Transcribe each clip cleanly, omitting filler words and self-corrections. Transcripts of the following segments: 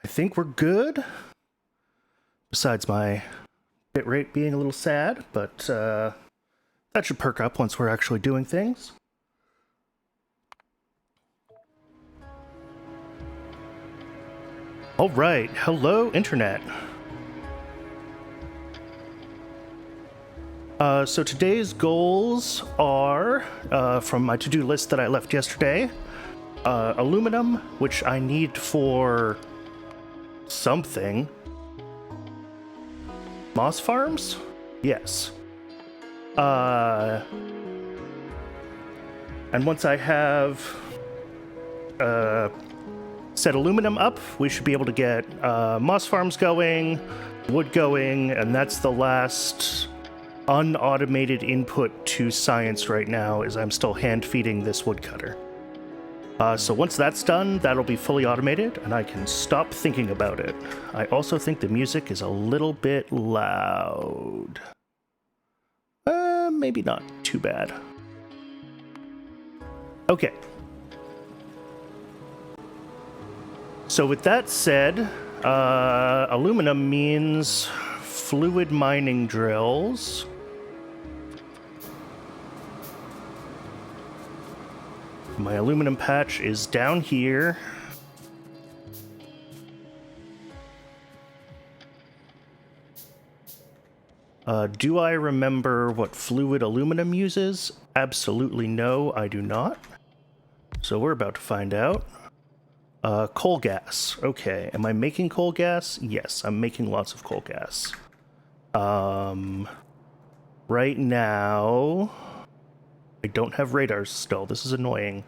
think we're good. Besides my bitrate being a little sad, but that should perk up once we're actually doing things. All right, hello, Internet. So today's goals are, from my to-do list that I left yesterday, aluminum, which I need for something. Moss farms? Yes. And once I have set aluminum up, we should be able to get moss farms going, wood going, and that's the last unautomated input to science right now, is I'm still hand feeding this woodcutter. So once that's done, that'll be fully automated, and I can stop thinking about it. I also think the music is a little bit loud. Maybe not too bad. Okay. So with that said, aluminum means fluid mining drills. My aluminum patch is down here. Do I remember what fluid aluminum uses? Absolutely no, I do not. So we're about to find out. Coal gas. Okay, am I making coal gas? Yes, I'm making lots of coal gas. Right now, I don't have radars still. This is annoying.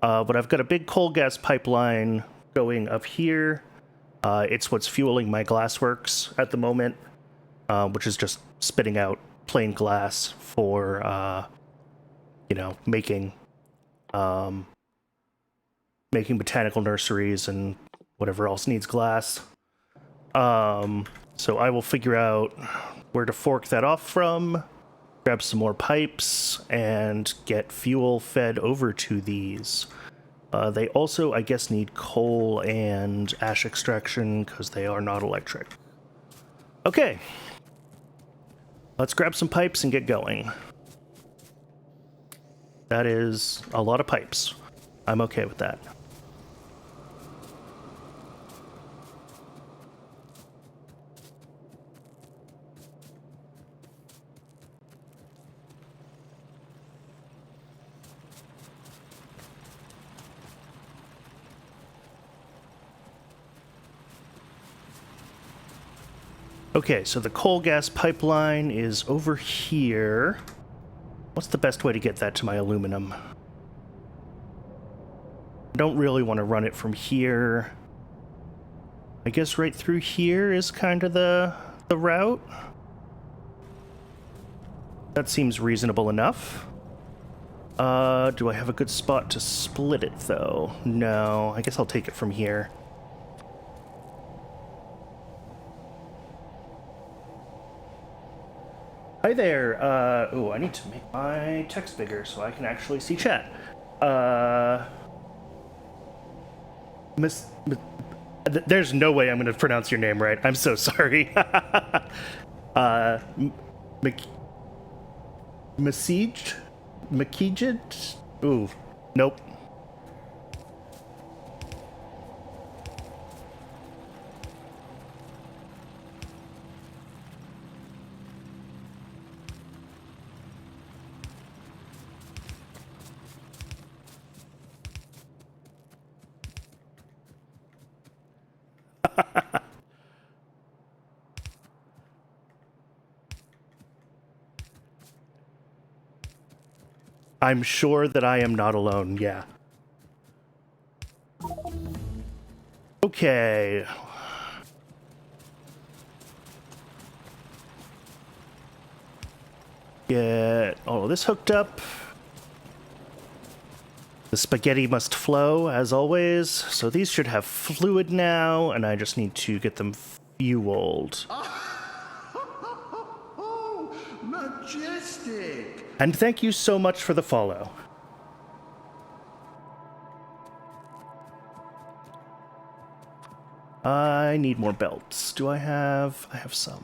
But I've got a big coal gas pipeline going up here. It's what's fueling my glassworks at the moment, which is just spitting out plain glass for, making botanical nurseries and whatever else needs glass. So I will figure out where to fork that off from, grab some more pipes, and get fuel fed over to these. They also, I guess, need coal and ash extraction because they are not electric. Okay. Let's grab some pipes and get going. That is a lot of pipes. I'm okay with that. Okay, so the coal gas pipeline is over here. What's the best way to get that to my aluminum? I don't really want to run it from here. I guess right through here is kind of the route. That seems reasonable enough. Do I have a good spot to split it, though? No, I guess I'll take it from here. Hi there, I need to make my text bigger so I can actually see chat. There's no way I'm gonna pronounce your name right. I'm so sorry. Makijid? Ooh, nope. I'm sure that I am not alone, yeah. Okay. Get all of this hooked up. The spaghetti must flow, as always. So these should have fluid now, and I just need to get them fueled. Majestic! And thank you so much for the follow. I need more belts. Do I have... I have some.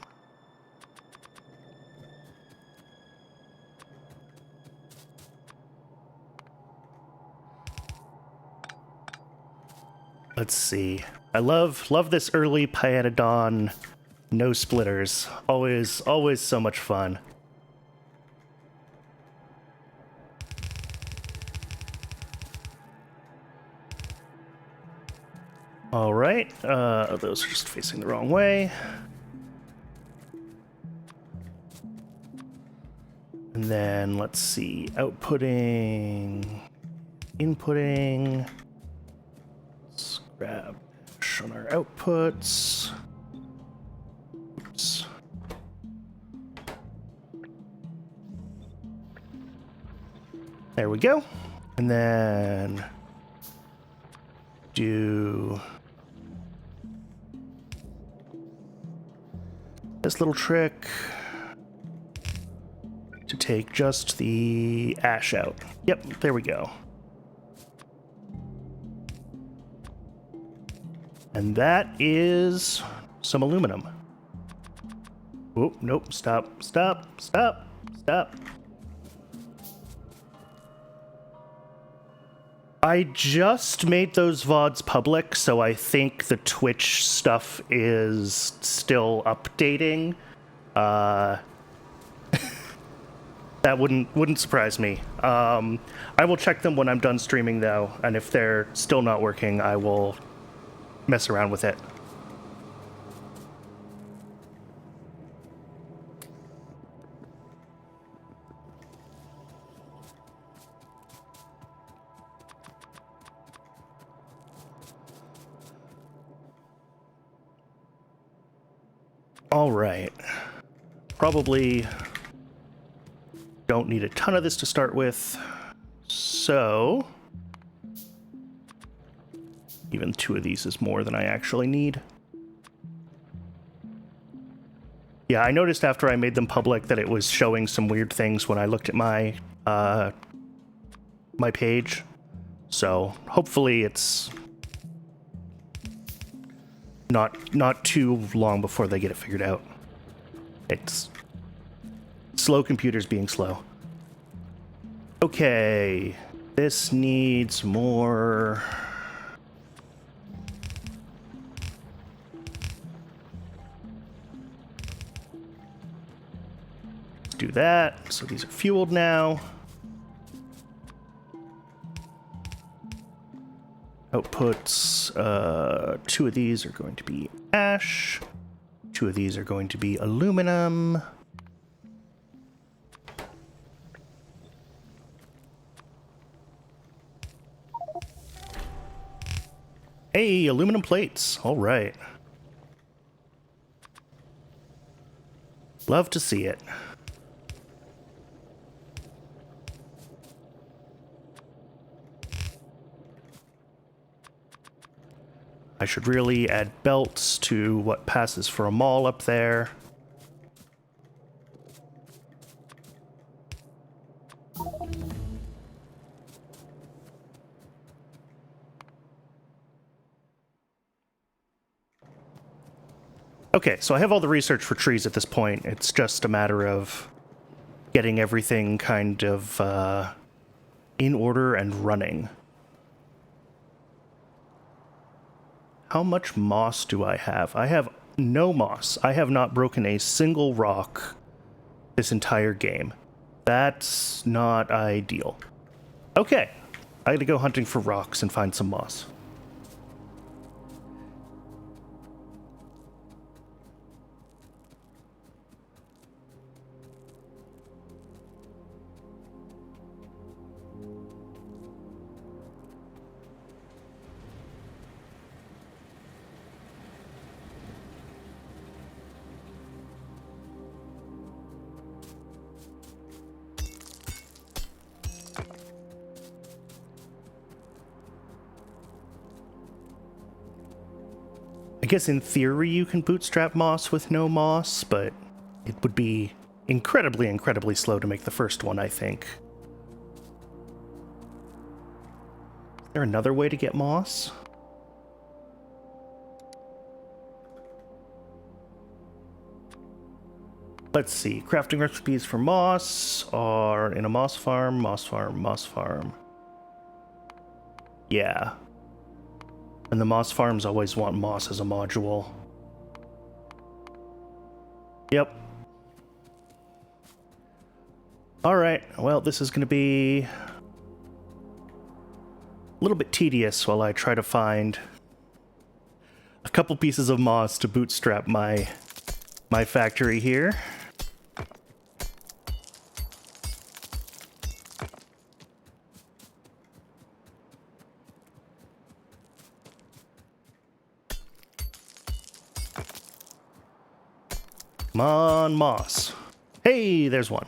Let's see. I love this early Pyanodon no splitters. Always so much fun. All right, those are just facing the wrong way. And then let's see, outputting, inputting. Let's grab dash on our outputs. Oops. There we go. And then do this little trick to take just the ash out. Yep, there we go. And that is some aluminum. Oh, nope, stop. I just made those VODs public, so I think the Twitch stuff is still updating. That wouldn't surprise me. I will check them when I'm done streaming, though, and if they're still not working, I will mess around with it. All right. Probably don't need a ton of this to start with, so even 2 of these is more than I actually need. Yeah, I noticed after I made them public that it was showing some weird things when I looked at my my page, so hopefully it's not too long before they get it figured out. It's slow computers being slow. Okay, this needs more. Let's do that. So these are fueled now. Outputs, 2 of these are going to be ash. 2 of these are going to be aluminum. Hey, aluminum plates. All right. Love to see it. I should really add belts to what passes for a mall up there. Okay, so I have all the research for trees at this point. It's just a matter of getting everything kind of in order and running. How much moss do I have? I have no moss. I have not broken a single rock this entire game. That's not ideal. Okay, I gotta go hunting for rocks and find some moss. I guess in theory you can bootstrap moss with no moss, but it would be incredibly, incredibly slow to make the first one, I think. Is there another way to get moss? Let's see. Crafting recipes for moss are in a moss farm, moss farm, moss farm. Yeah. And the moss farms always want moss as a module. Yep. Alright, well, this is going to be a little bit tedious while I try to find a couple pieces of moss to bootstrap my factory here. Come on, moss. Hey, there's one.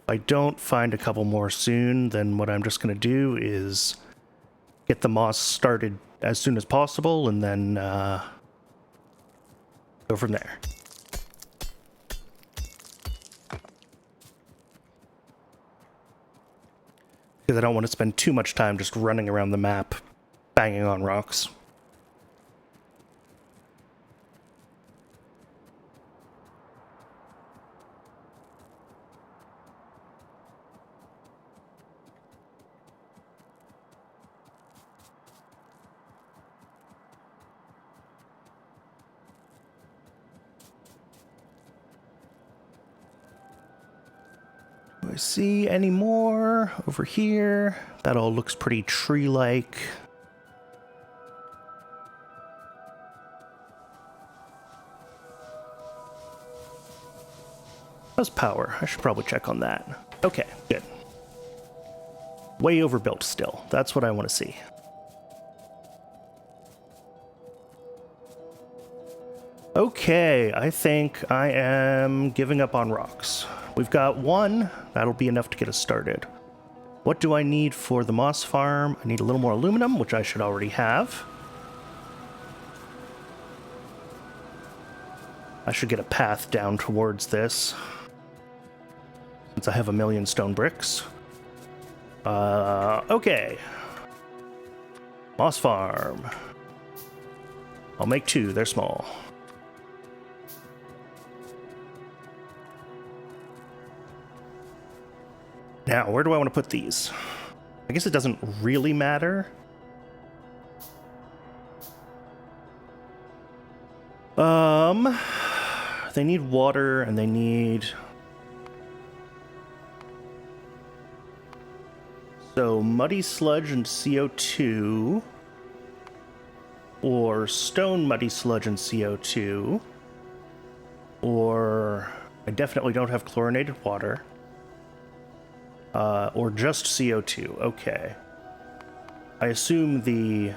If I don't find a couple more soon, then what I'm just going to do is get the moss started as soon as possible and then go from there. Because I don't want to spend too much time just running around the map, banging on rocks. Do I see any more over here? That all looks pretty tree-like. How's power? I should probably check on that. Okay, good. Way overbuilt still. That's what I want to see. Okay, I think I am giving up on rocks. We've got one. That'll be enough to get us started. What do I need for the moss farm? I need a little more aluminum, which I should already have. I should get a path down towards this, since I have 1,000,000 stone bricks. Okay. Moss farm. I'll make 2. They're small. Now, where do I want to put these? I guess it doesn't really matter. They need water and they need... So, muddy sludge and CO2. Or stone muddy sludge and CO2. Or I definitely don't have chlorinated water. Or just CO2. Okay. I assume the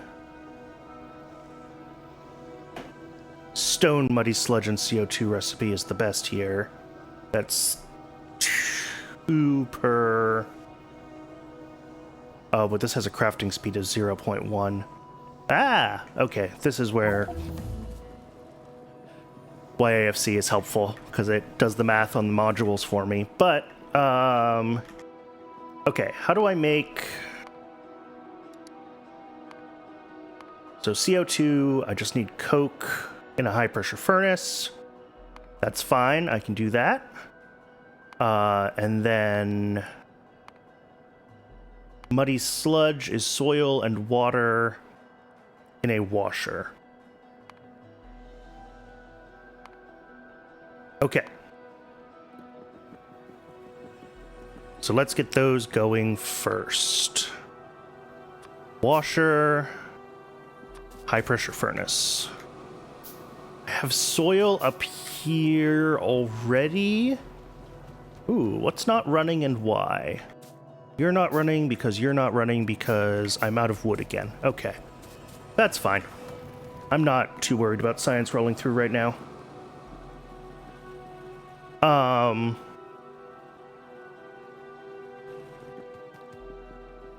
stone muddy sludge and CO2 recipe is the best here. That's 2 per... but this has a crafting speed of 0.1. Ah! Okay, this is where YAFC is helpful, because it does the math on the modules for me. But, okay, how do I make... So CO2, I just need coke in a high-pressure furnace. That's fine, I can do that. And then... Muddy sludge is soil and water in a washer. Okay. So let's get those going first. Washer, high pressure furnace. I have soil up here already. Ooh, what's not running and why? You're not running because you're not running because I'm out of wood again. Okay. That's fine. I'm not too worried about science rolling through right now.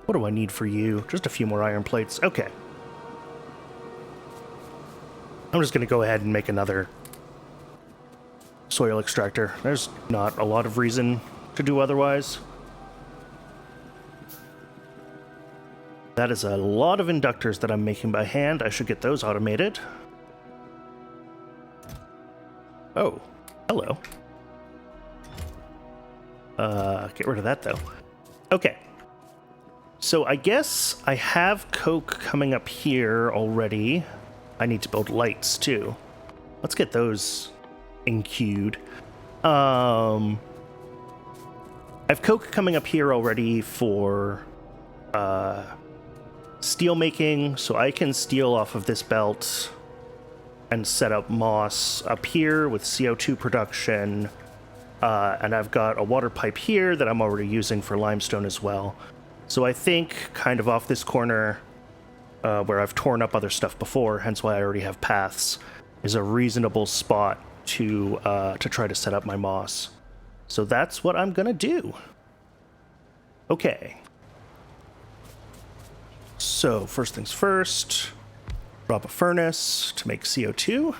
What do I need for you? Just a few more iron plates. Okay. I'm just going to go ahead and make another soil extractor. There's not a lot of reason to do otherwise. That is a lot of inductors that I'm making by hand. I should get those automated. Oh, hello. Get rid of that, though. Okay. So I guess I have coke coming up here already. I need to build lights, too. Let's get those in queued. I have coke coming up here already for steel making, so I can steal off of this belt and set up moss up here with CO2 production. And I've got a water pipe here that I'm already using for limestone as well. So I think kind of off this corner where I've torn up other stuff before, hence why I already have paths, is a reasonable spot to try to set up my moss. So that's what I'm gonna do. Okay. So first things first, drop a furnace to make CO2.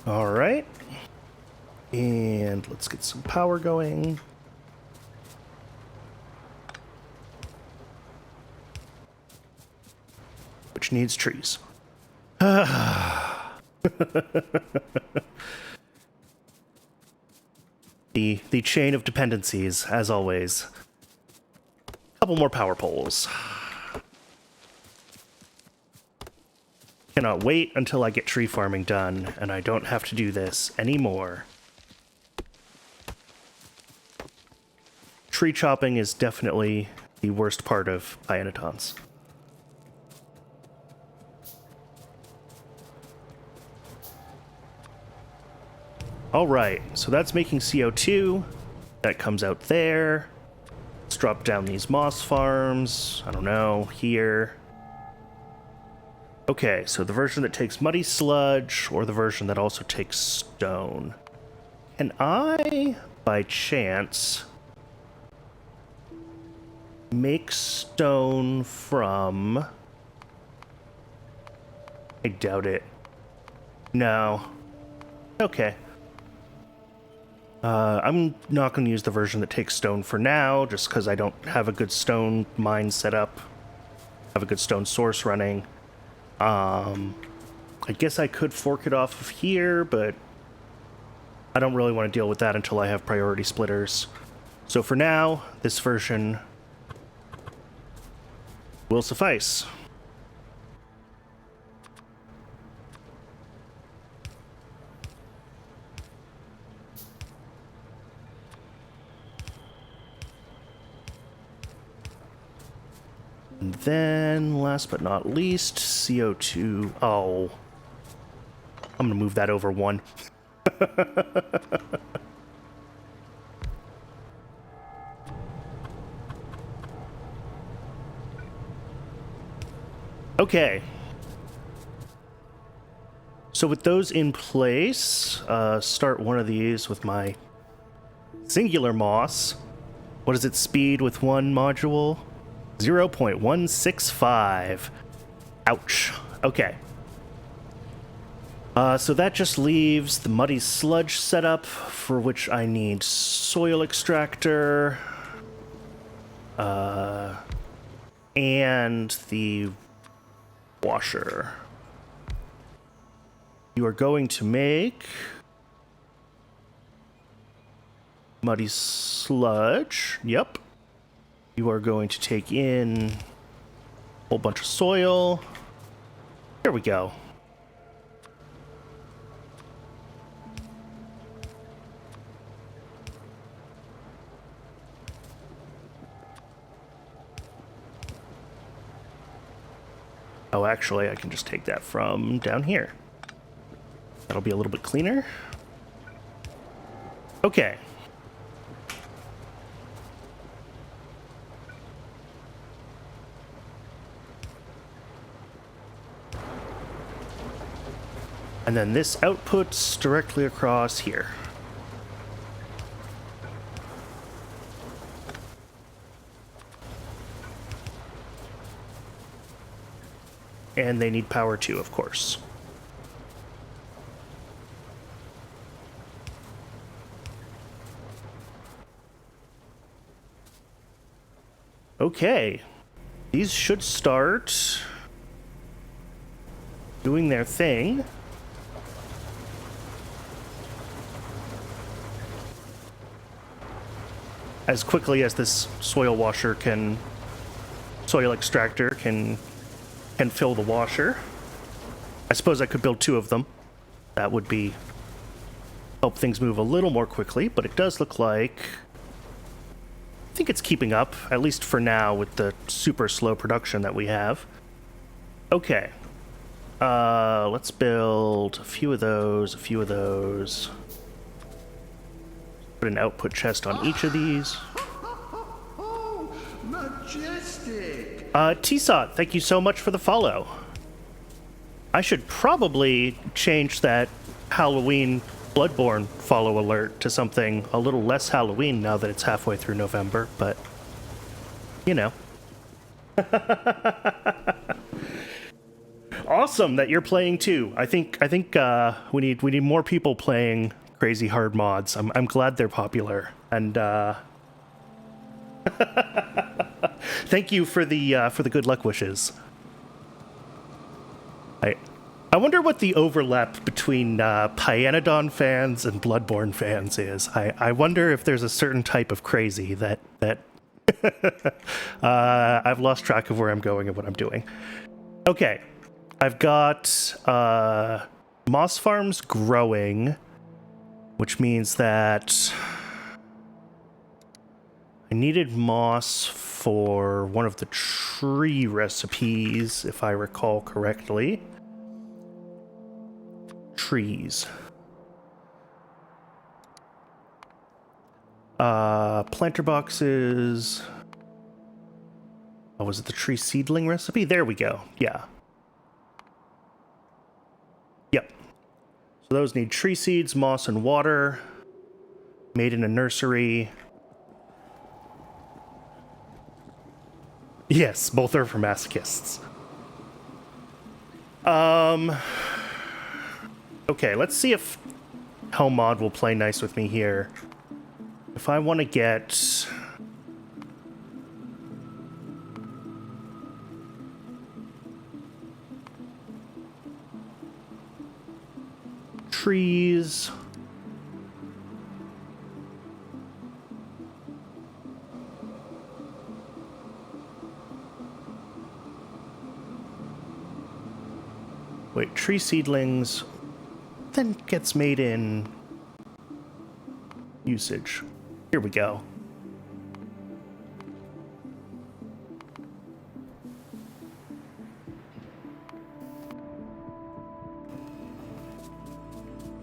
All right. And let's get some power going. Which needs trees. The chain of dependencies, as always. Couple more power poles. Cannot wait until I get tree farming done, and I don't have to do this anymore. Tree chopping is definitely the worst part of Pyanodons. Alright, so that's making CO2. That comes out there. Let's drop down these moss farms. I don't know, here. Okay, so the version that takes muddy sludge, or the version that also takes stone. Can I, by chance, make stone from... I doubt it. No. Okay. I'm not going to use the version that takes stone for now, just because I don't have a good stone mine set up. Have a good stone source running. I guess I could fork it off of here, but I don't really want to deal with that until I have priority splitters. So for now, this version will suffice. And then, last but not least, CO2. Oh. I'm going to move that over one. Okay. So with those in place, start one of these with my singular moss. What is its speed with one module? 0.165. Ouch. Okay. So that just leaves the muddy sludge setup, for which I need soil extractor, and the washer. You are going to make muddy sludge. Yep. You are going to take in a whole bunch of soil. There we go. Oh, actually, I can just take that from down here. That'll be a little bit cleaner. Okay. And then this outputs directly across here. and they need power too, of course. Okay. These should start doing their thing. As quickly as this soil extractor can fill the washer. I suppose I could build 2 of them. That would help things move a little more quickly, but it does look like I think it's keeping up, at least for now, with the super slow production that we have. Okay. Let's build a few of those. Put an output chest on each of these. Majestic! Tsot, thank you so much for the follow. I should probably change that Halloween Bloodborne follow alert to something a little less Halloween now that it's halfway through November, but you know. Awesome that you're playing too. I think we need more people playing crazy hard mods. I'm glad they're popular, and thank you for the good luck wishes. I wonder what the overlap between Pyanodon fans and Bloodborne fans is. I wonder if there's a certain type of crazy that I've lost track of where I'm going and what I'm doing. Okay, I've got moss farms growing, which means that I needed moss for one of the tree recipes, if I recall correctly. Trees. Planter boxes. Oh, was it the tree seedling recipe? There we go. Yeah. Yep. So those need tree seeds, moss, and water. Made in a nursery. Yes, both are for masochists. Okay, let's see if Helmod will play nice with me here. If I want to get... trees... Wait, tree seedlings... then gets made in usage. Here we go.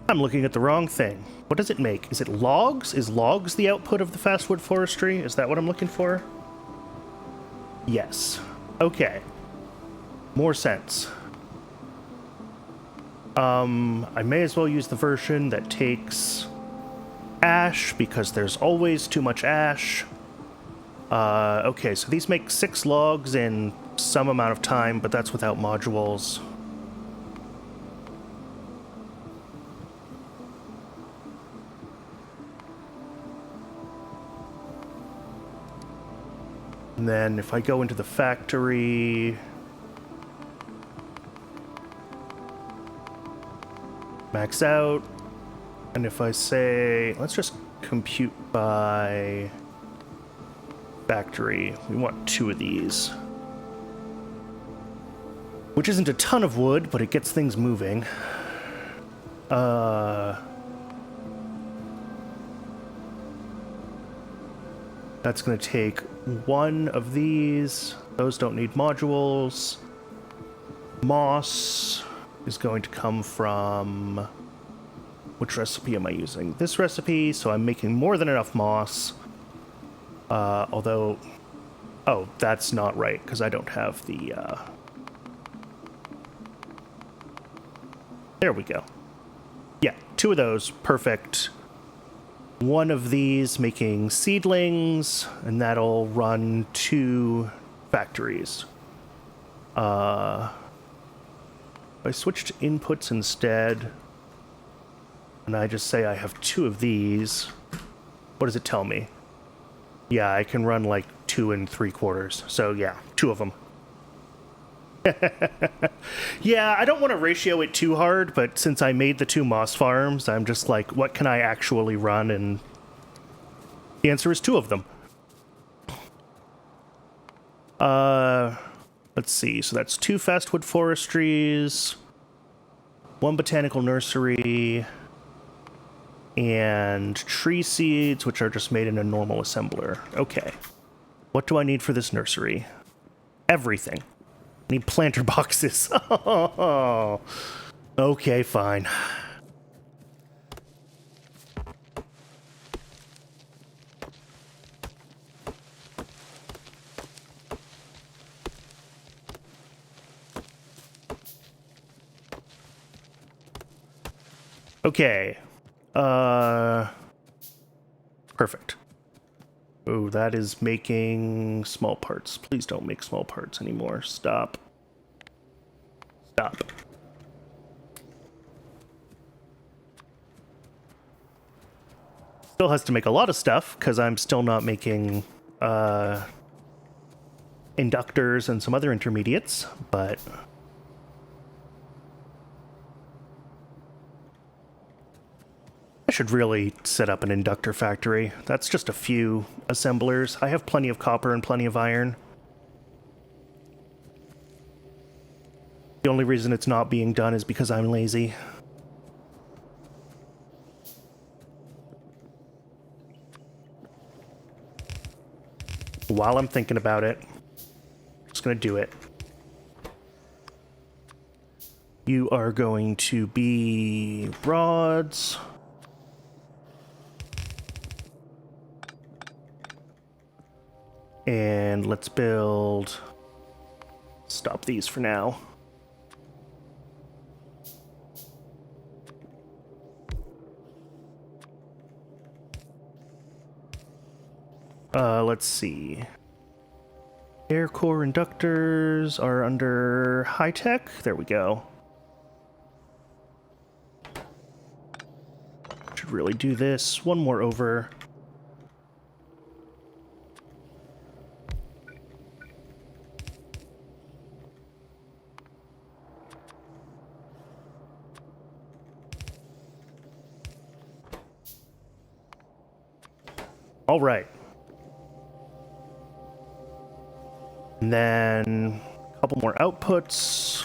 I'm looking at the wrong thing. What does it make? Is it logs? Is logs the output of the fast wood forestry? Is that what I'm looking for? Yes. Okay. More sense. I may as well use the version that takes ash, because there's always too much ash. Okay, so these make 6 logs in some amount of time, but that's without modules. And then if I go into the factory... max out, and if I say, let's just compute by factory, we want 2 of these. Which isn't a ton of wood, but it gets things moving. That's going to take 1 of these. Those don't need modules. Moss is going to come from... which recipe am I using? This recipe, so I'm making more than enough moss. Although... oh, that's not right, because I don't have the... there we go. Yeah, 2 of those. Perfect. 1 of these making seedlings, and that'll run 2 factories. I switch to inputs instead, and I just say I have 2 of these. What does it tell me? Yeah, I can run like 2 3/4. So yeah, 2 of them. Yeah, I don't want to ratio it too hard, but since I made the 2 moss farms, I'm just like, what can I actually run? And the answer is 2 of them. Let's see. So that's 2 fastwood forestries, 1 botanical nursery, and tree seeds, which are just made in a normal assembler. Okay. What do I need for this nursery? Everything. I need planter boxes. Oh, okay, fine. Okay. Perfect. Oh, that is making small parts. Please don't make small parts anymore. Stop. Stop. Still has to make a lot of stuff, because I'm still not making, inductors and some other intermediates, but... I should really set up an inductor factory. That's just a few assemblers. I have plenty of copper and plenty of iron. The only reason it's not being done is because I'm lazy. While I'm thinking about it, I'm just gonna do it. You are going to be rods. And let's build... Stop these for now. Let's see. Air core inductors are under high tech. There we go. Should really do this. One more over. All right. And then a couple more outputs.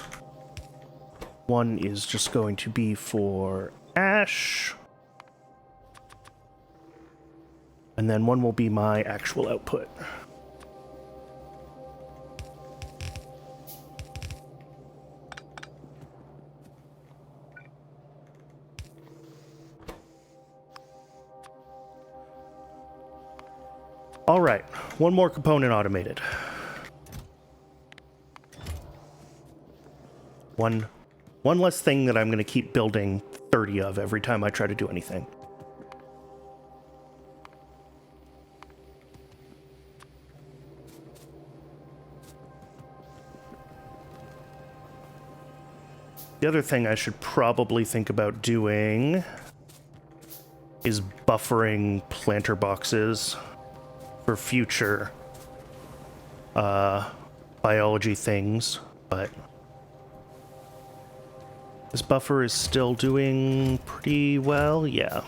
One is just going to be for ash. And then one will be my actual output. All right, one more component automated. One less thing that I'm going to keep building 30 of every time I try to do anything. The other thing I should probably think about doing is buffering planter boxes for future biology things, but this buffer is still doing pretty well, yeah.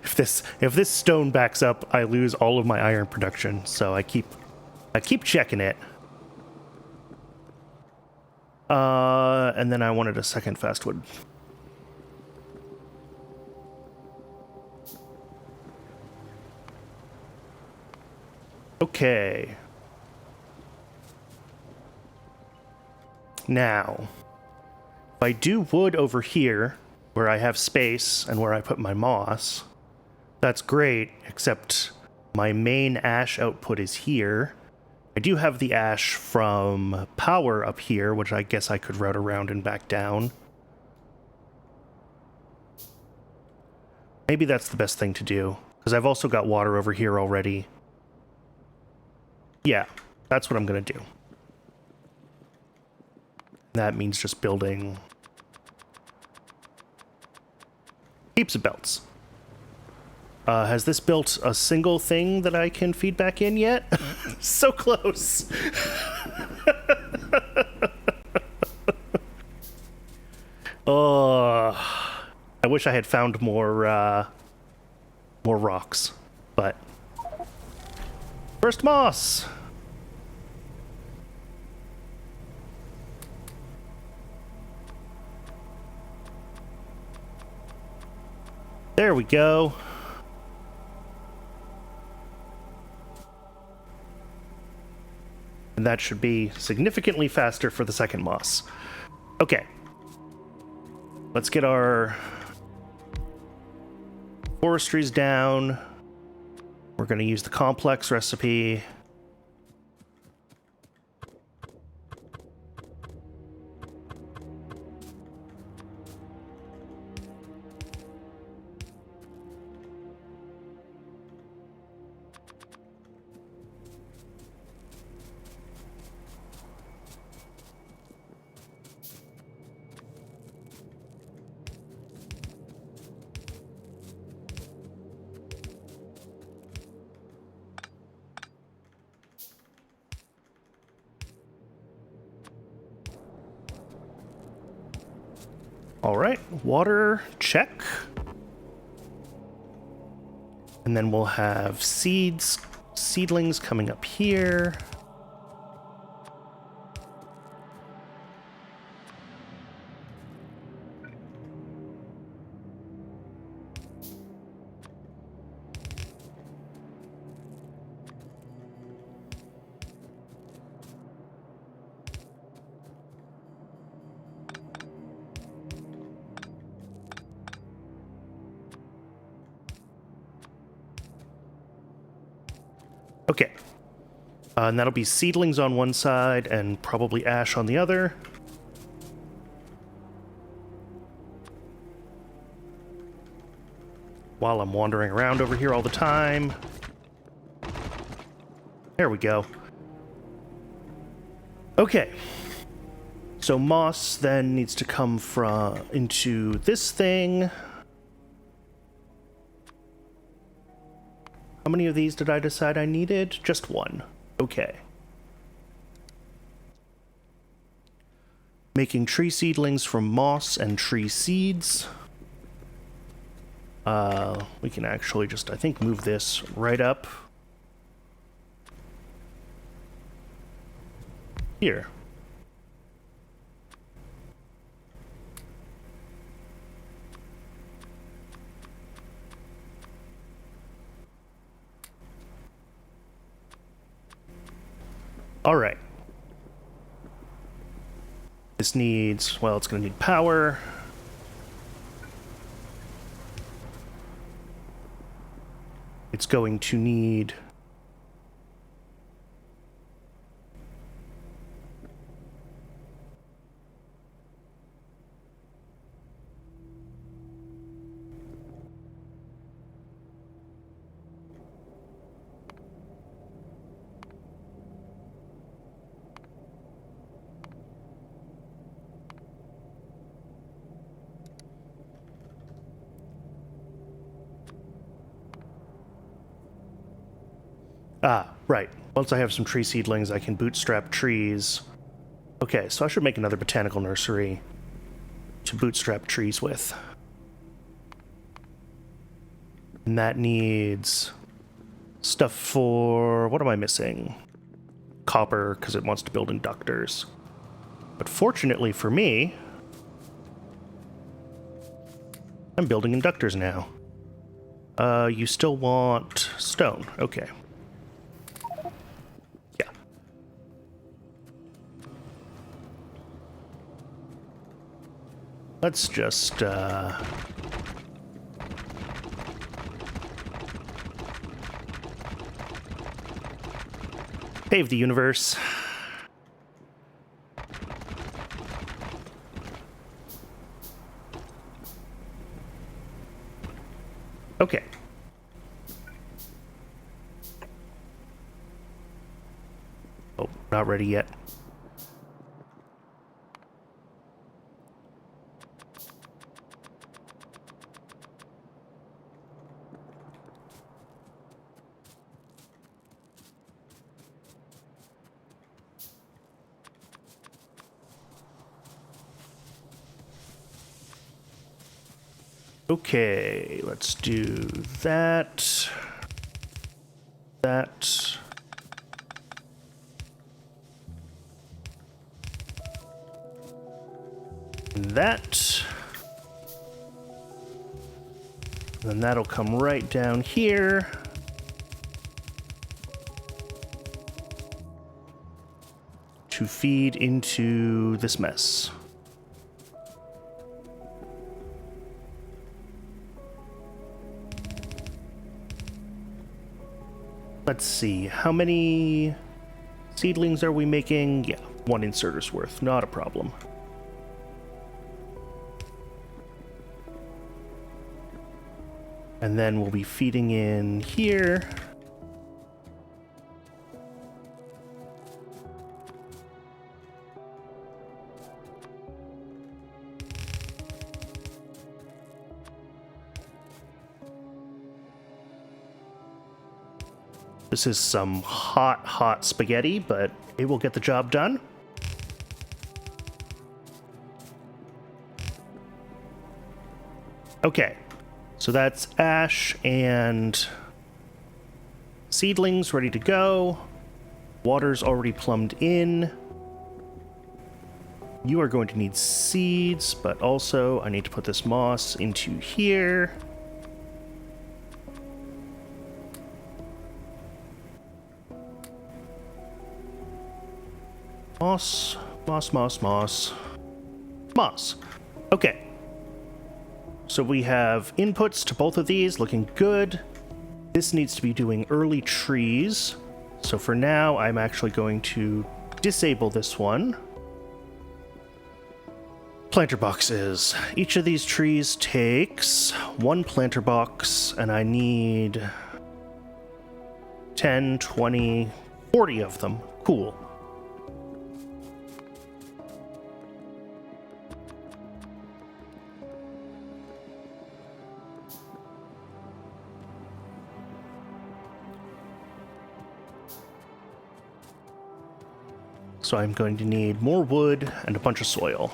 If this stone backs up, I lose all of my iron production, so I keep checking it. And then I wanted a second fastwood. Okay. Now, if I do wood over here, where I have space and where I put my moss, that's great, except my main ash output is here. I do have the ash from power up here, which I guess I could route around and back down. Maybe that's the best thing to do, because I've also got water over here already. Yeah, That's what I'm going to do. That means just building heaps of belts. Has this built a single thing that I can feed back in yet? So close. Oh, I wish I had found more rocks, but first moss. There we go. And that should be significantly faster for the second moss. Okay. Let's get our forestries down. We're going to use the complex recipe. All right, water, check. And then we'll have seedlings coming up here. Okay. And that'll be seedlings on one side and probably ash on the other. While I'm wandering around over here all the time. There we go. Okay. So moss then needs to come into this thing. How many of these did I decide I needed? Just one. Okay. Making tree seedlings from moss and tree seeds. We can actually just, I think, move this right up here. All right. This needs, well, it's going to need power. It's going to need right. Once I have some tree seedlings, I can bootstrap trees. Okay, so I should make another botanical nursery to bootstrap trees with. And that needs stuff for... what am I missing? Copper, because it wants to build inductors. But fortunately for me, I'm building inductors now. You still want stone. Okay. Yeah. Let's just, pave the universe. Okay. Oh, Not ready yet. Okay, let's do that. That. And that. And then that'll come right down here. To feed into this mess. Let's see, how many seedlings are we making? Yeah, 1 inserter's worth, not a problem. And then we'll be feeding in here. This is some hot, hot spaghetti, but it will get the job done. Okay, so that's ash and seedlings ready to go. Water's already plumbed in. You are going to need seeds, but also I need to put this moss into here. Moss, moss, moss, moss, moss. Okay. So we have inputs to both of these, looking good. This needs to be doing early trees. So for now, I'm actually going to disable this one. Planter boxes. Each of these trees takes 1 planter box, and I need 10, 20, 40 of them. Cool. So I'm going to need more wood and a bunch of soil.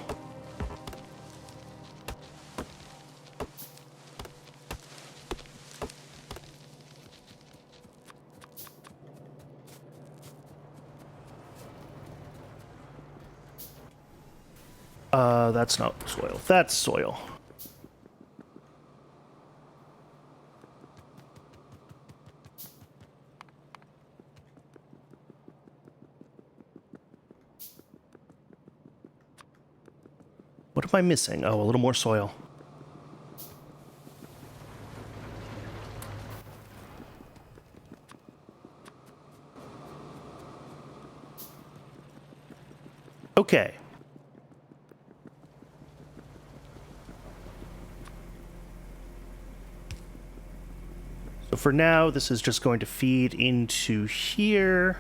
That's not soil. That's soil. What am I missing? Oh, a little more soil. Okay. So for now, this is just going to feed into here.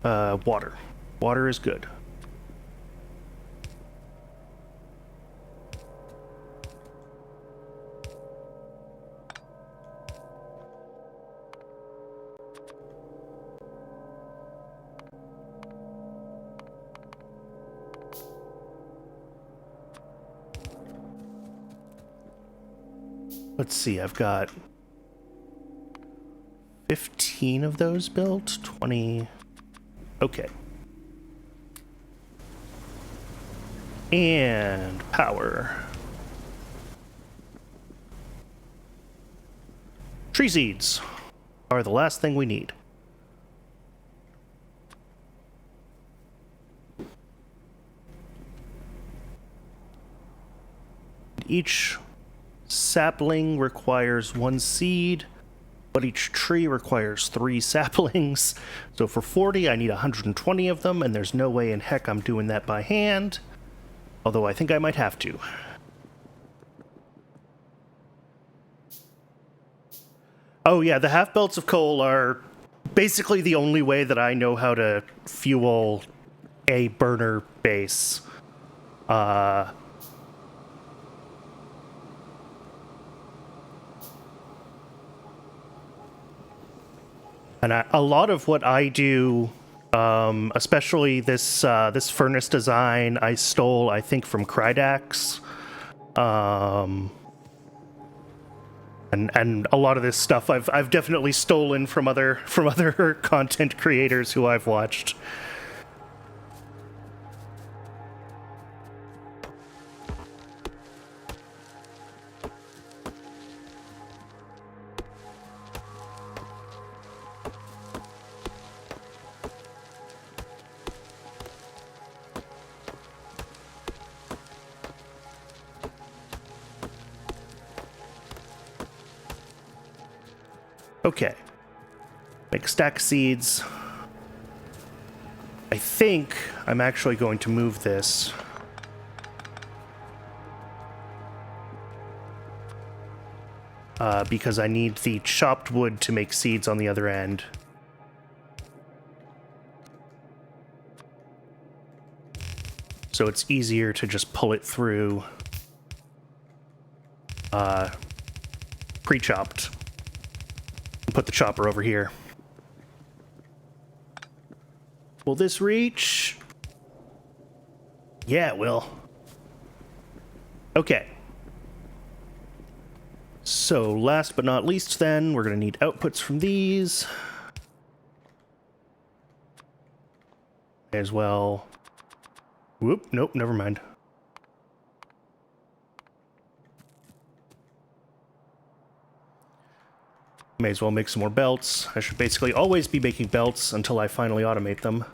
Water. Water is good. Let's see, I've got 15 of those built, 20. Okay. And power. Tree seeds are the last thing we need. Each sapling requires 1 seed, but each tree requires 3 saplings. So for 40, I need 120 of them, and there's no way in heck I'm doing that by hand. Although I think I might have to. Oh yeah, the half belts of coal are basically the only way that I know how to fuel a burner base. And a lot of what I do, especially this this furnace design, I stole, I think, from Krydax. And a lot of this stuff I've definitely stolen from other content creators who I've watched. Okay. Make stack seeds. I think I'm actually going to move this. Because I need the chopped wood to make seeds on the other end. So it's easier to just pull it through pre-chopped. Put the chopper over here. Will this reach? Yeah, it will. Okay. So last but not least then, we're going to need outputs from these. As well. Whoop, nope, never mind. May as well make some more belts. I should basically always be making belts until I finally automate them.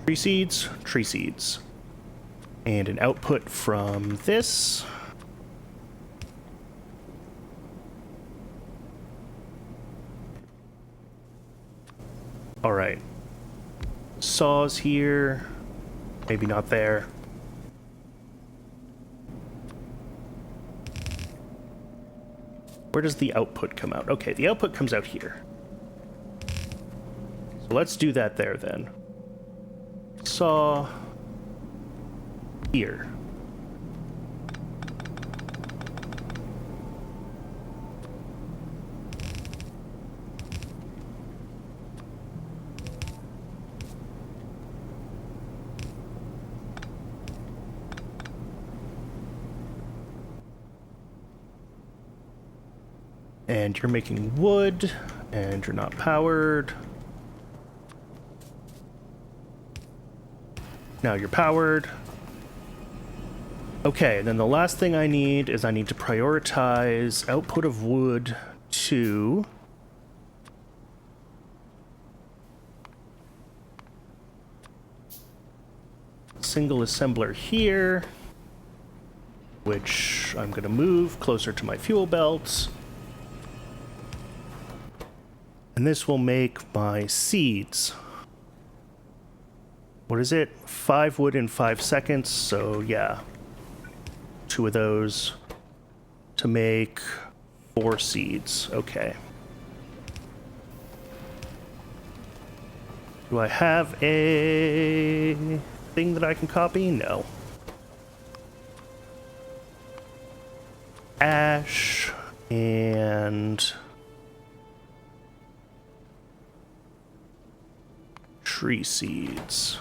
Tree seeds, tree seeds. And an output from this. All right. Saws here. Maybe not there. Where does the output come out? Okay, the output comes out here. So let's do that there then. Saw here. And you're making wood, and you're not powered. Now you're powered. Okay, and then the last thing I need is I need to prioritize output of wood to single assembler here, which I'm going to move closer to my fuel belts. And this will make my seeds. What is it? 5 wood in 5 seconds, so yeah. 2 of those to make 4 seeds. Okay. Do I have a thing that I can copy? No. Ash and tree seeds.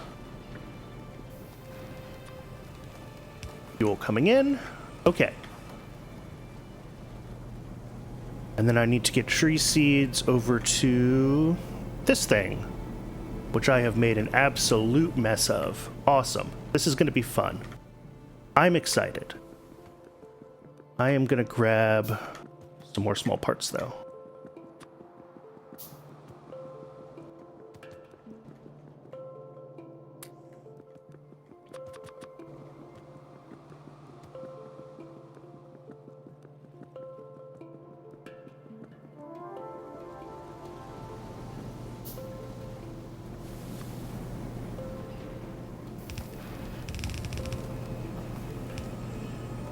Fuel coming in. Okay. And then I need to get tree seeds over to this thing, which I have made an absolute mess of. Awesome. This is going to be fun. I'm excited. I am going to grab some more small parts, though.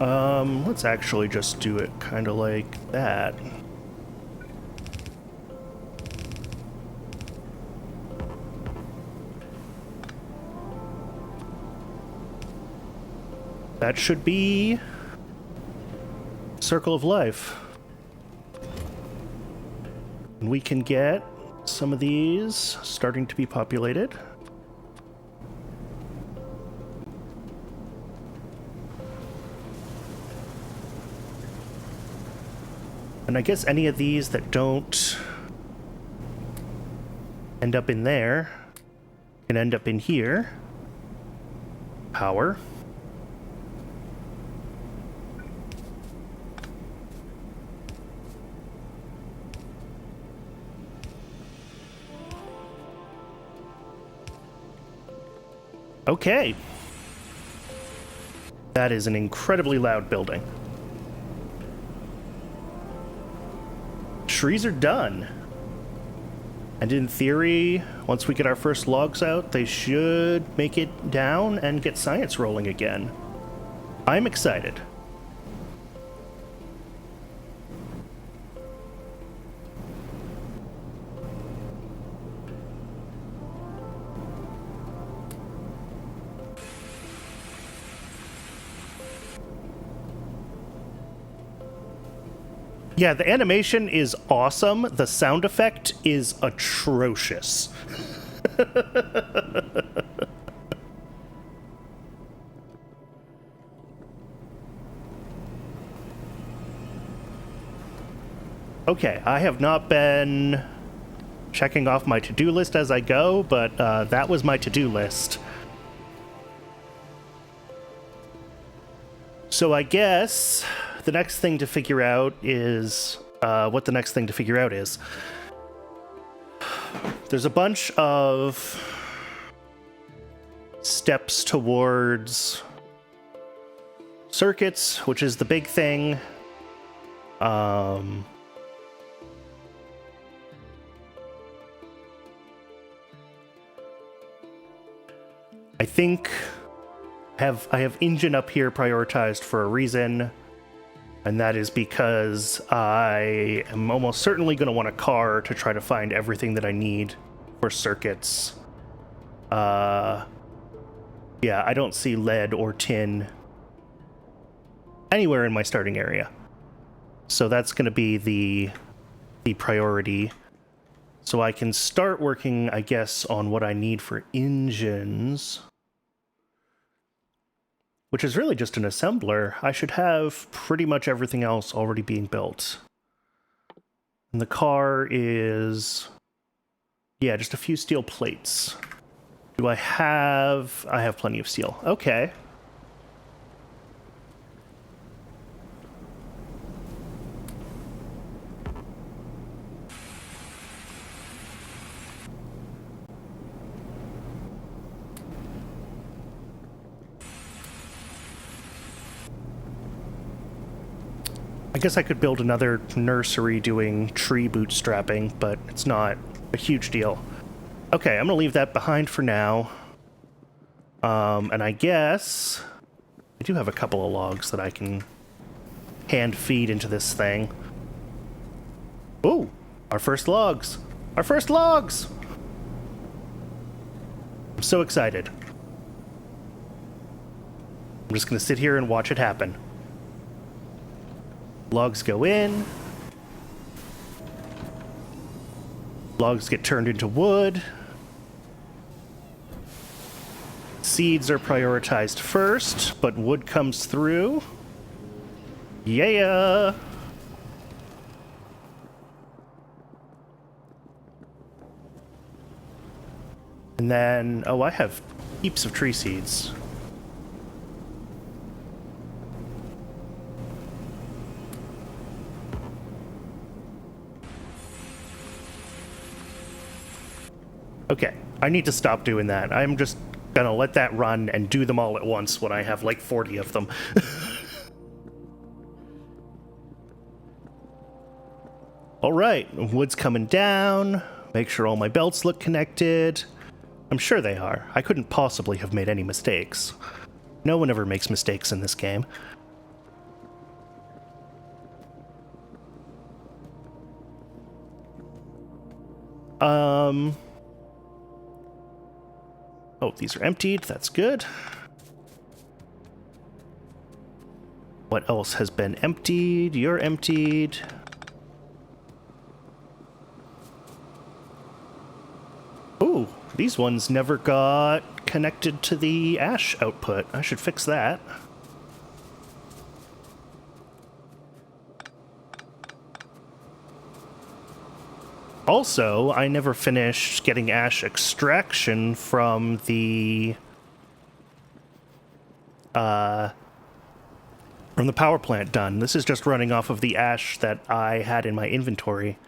Let's actually just do it kind of like that. That should be Circle of Life. And we can get some of these starting to be populated. And I guess any of these that don't end up in there can end up in here. Power. Okay. That is an incredibly loud building. Trees are done. And in theory, once we get our first logs out, they should make it down and get science rolling again. I'm excited. Yeah, the animation is awesome. The sound effect is atrocious. Okay, I have not been checking off my to-do list as I go, but that was my to-do list. So I guess the next thing to figure out is what the next thing to figure out is. There's a bunch of steps towards circuits, which is the big thing. I think I have engine up here prioritized for a reason. And that is because I am almost certainly going to want a car to try to find everything that I need for circuits. Yeah, I don't see lead or tin anywhere in my starting area. So that's going to be the priority. So I can start working, I guess, on what I need for engines, which is really just an assembler. I should have pretty much everything else already being built. And the car is, yeah, just a few steel plates. Do I have plenty of steel. Okay. I guess I could build another nursery doing tree bootstrapping, but it's not a huge deal. Okay, I'm gonna leave that behind for now. And I guess I do have a couple of logs that I can hand feed into this thing. Ooh, our first logs! Our first logs! I'm so excited. I'm just gonna sit here and watch it happen. Logs go in. Logs get turned into wood. Seeds are prioritized first, but wood comes through. Yeah! And then, oh, I have heaps of tree seeds. Okay, I need to stop doing that. I'm just gonna let that run and do them all at once when I have like 40 of them. Alright, wood's coming down. Make sure all my belts look connected. I'm sure they are. I couldn't possibly have made any mistakes. No one ever makes mistakes in this game. Oh, these are emptied. That's good. What else has been emptied? You're emptied. Ooh, these ones never got connected to the ash output. I should fix that. Also, I never finished getting ash extraction from the power plant done. This is just running off of the ash that I had in my inventory.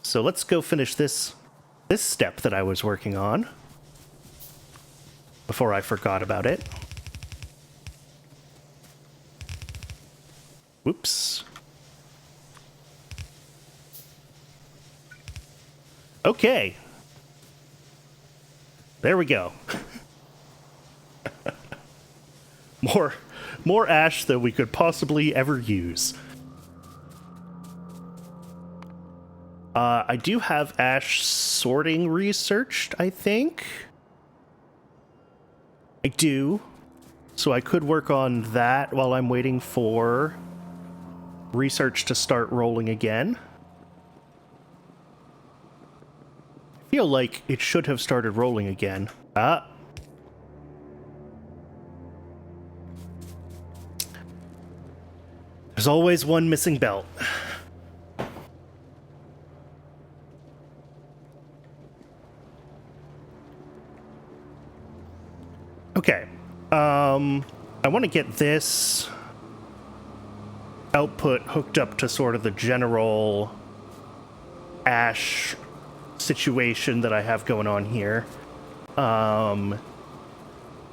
So let's go finish this step that I was working on before I forgot about it. Whoops. Okay. There we go. More ash than we could possibly ever use. I do have ash sorting researched, I think. I do. So I could work on that while I'm waiting for research to start rolling again. I feel like it should have started rolling again. There's always one missing belt. Okay. I want to get this output hooked up to sort of the general ash situation that I have going on here. And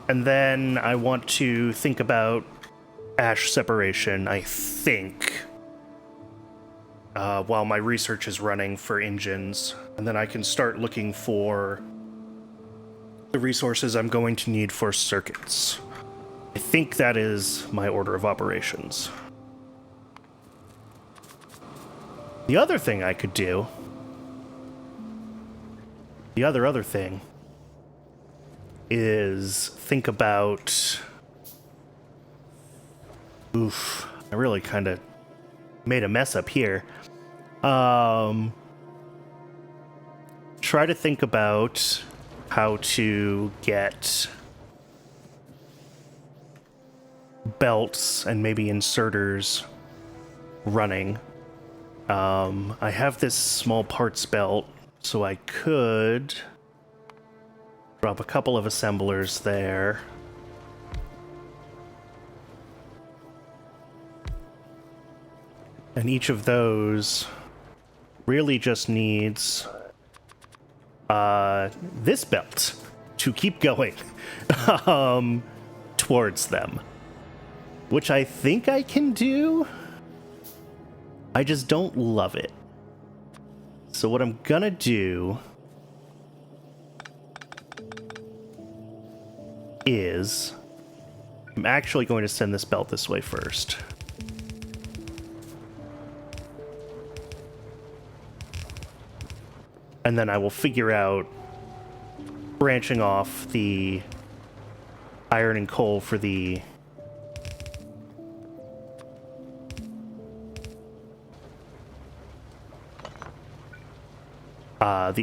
then I want to think about ash separation, I think, while my research is running for engines. And then I can start looking for the resources I'm going to need for circuits. I think that is my order of operations. The other thing I could do, the other thing, is think about... Oof, I really kind of made a mess up here. Try to think about how to get belts and maybe inserters running. I have this small parts belt, so I could drop a couple of assemblers there. And each of those really just needs this belt to keep going towards them. Which I think I can do. I just don't love it. So what I'm gonna do is I'm actually going to send this belt this way first. And then I will figure out branching off the iron and coal for the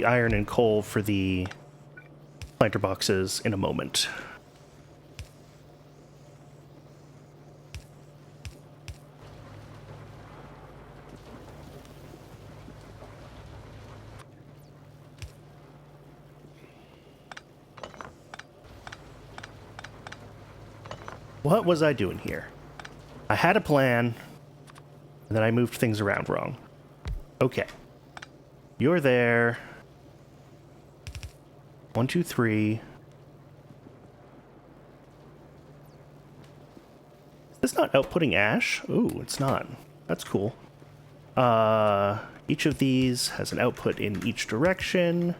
iron and coal for the planter boxes in a moment. What was I doing here? I had a plan, and then I moved things around wrong. Okay. You're there. 1, 2, 3. Is this not outputting ash? Ooh, it's not. That's cool. Each of these has an output in each direction.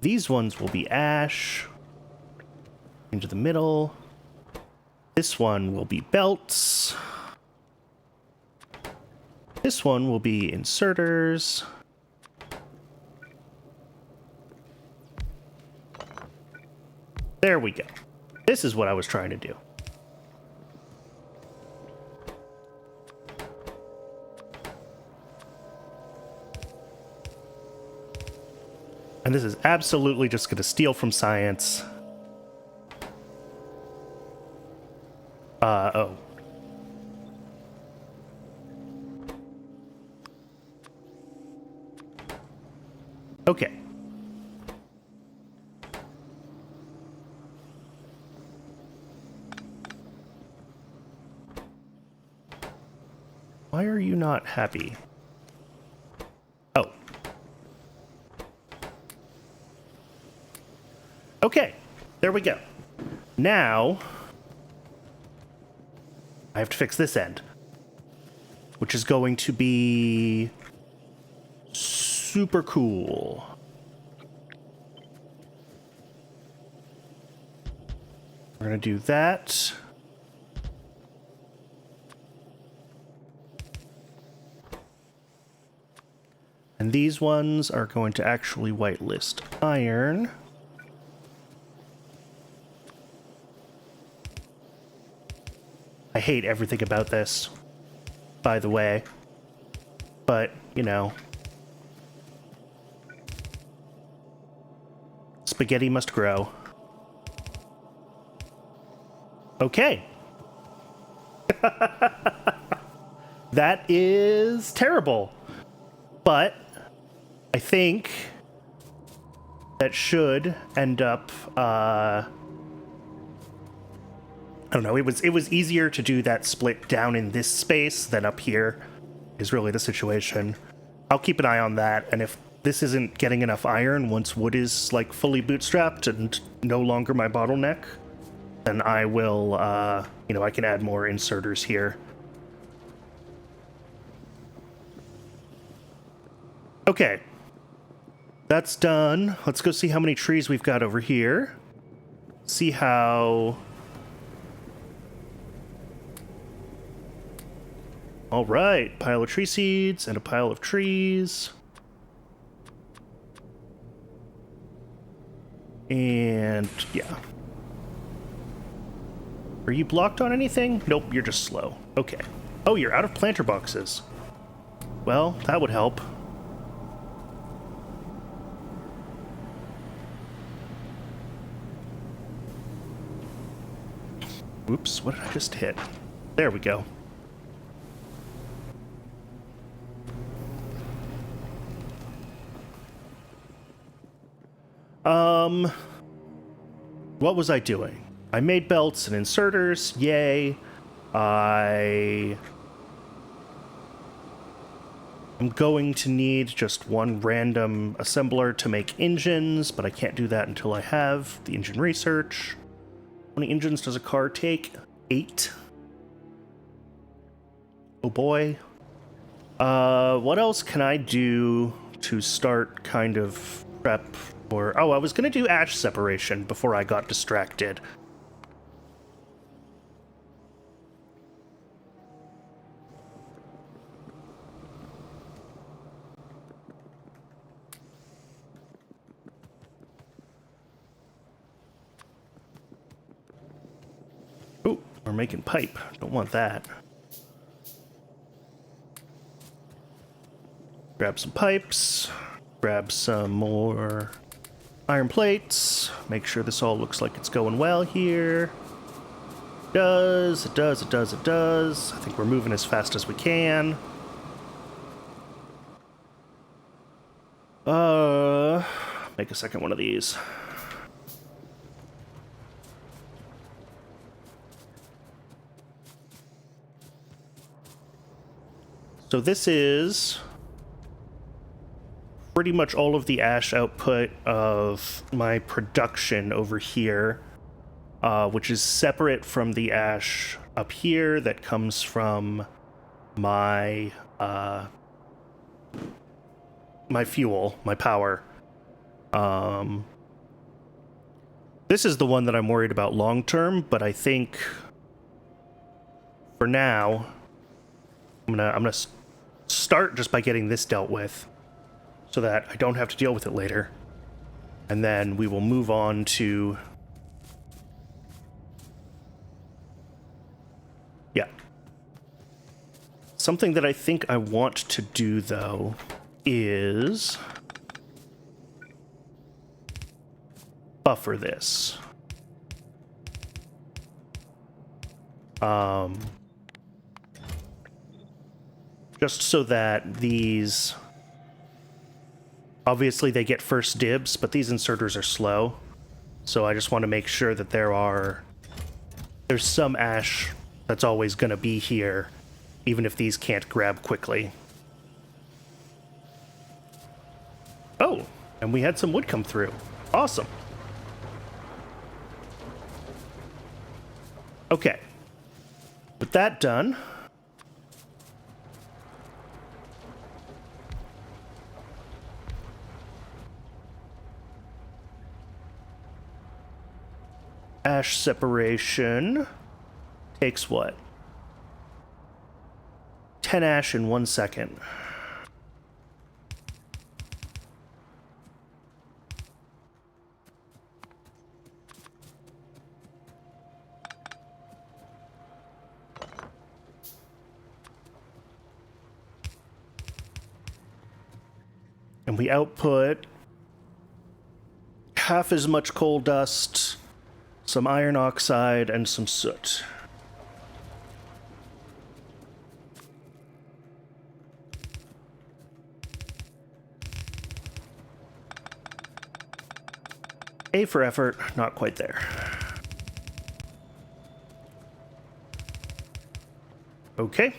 These ones will be ash. Into the middle. This one will be belts. This one will be inserters. There we go. This is what I was trying to do. And this is absolutely just going to steal from science. Oh. Okay. Why are you not happy? Oh. Okay, there we go. Now, I have to fix this end, which is going to be super cool. We're going to do that. And these ones are going to actually whitelist iron. I hate everything about this, by the way. But, you know. Spaghetti must grow. Okay. That is terrible. But I think that should end up, I don't know, it was easier to do that split down in this space than up here, is really the situation. I'll keep an eye on that, and if this isn't getting enough iron once wood is, like, fully bootstrapped and no longer my bottleneck, then I will, you know, I can add more inserters here. Okay. That's done. Let's go see how many trees we've got over here. See how... All right, pile of tree seeds and a pile of trees. And yeah. Are you blocked on anything? Nope, you're just slow. Okay. Oh, you're out of planter boxes. Well, that would help. Oops, what did I just hit? There we go. What was I doing? I made belts and inserters, yay. I'm going to need just one random assembler to make engines, but I can't do that until I have the engine research. How many engines does a car take? 8. Oh boy. What else can I do to start kind of prep for... Oh, I was going to do ash separation before I got distracted. Oh, we're making pipe. Don't want that. Grab some pipes. Grab some more iron plates. Make sure this all looks like it's going well here. It does. I think we're moving as fast as we can. Make a second one of these. So this is pretty much all of the ash output of my production over here, which is separate from the ash up here that comes from my my fuel, my power. This is the one that I'm worried about long term, but I think for now I'm gonna start just by getting this dealt with, so that I don't have to deal with it later. And then we will move on to Yeah. Something that I think I want to do, though, is buffer this. Just so that these... Obviously, they get first dibs, but these inserters are slow. So I just want to make sure that there's some ash that's always going to be here, even if these can't grab quickly. Oh, and we had some wood come through. Awesome. Okay. With that done... Ash separation takes what? 10 ash in 1 second. And we output half as much coal dust, some iron oxide, and some soot. A for effort, not quite there. Okay.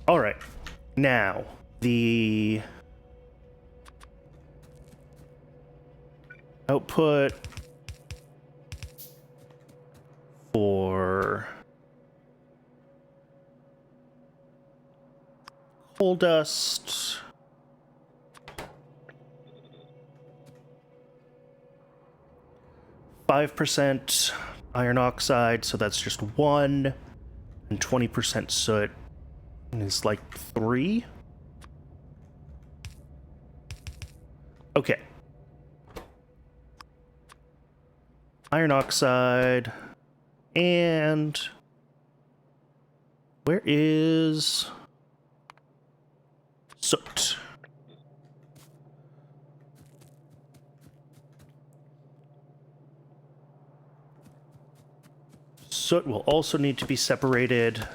All right. Now, the output for coal dust, %, iron oxide, so that's just 1, and 20% soot is like 3. Okay. Iron oxide, and where is soot? Soot will also need to be separated.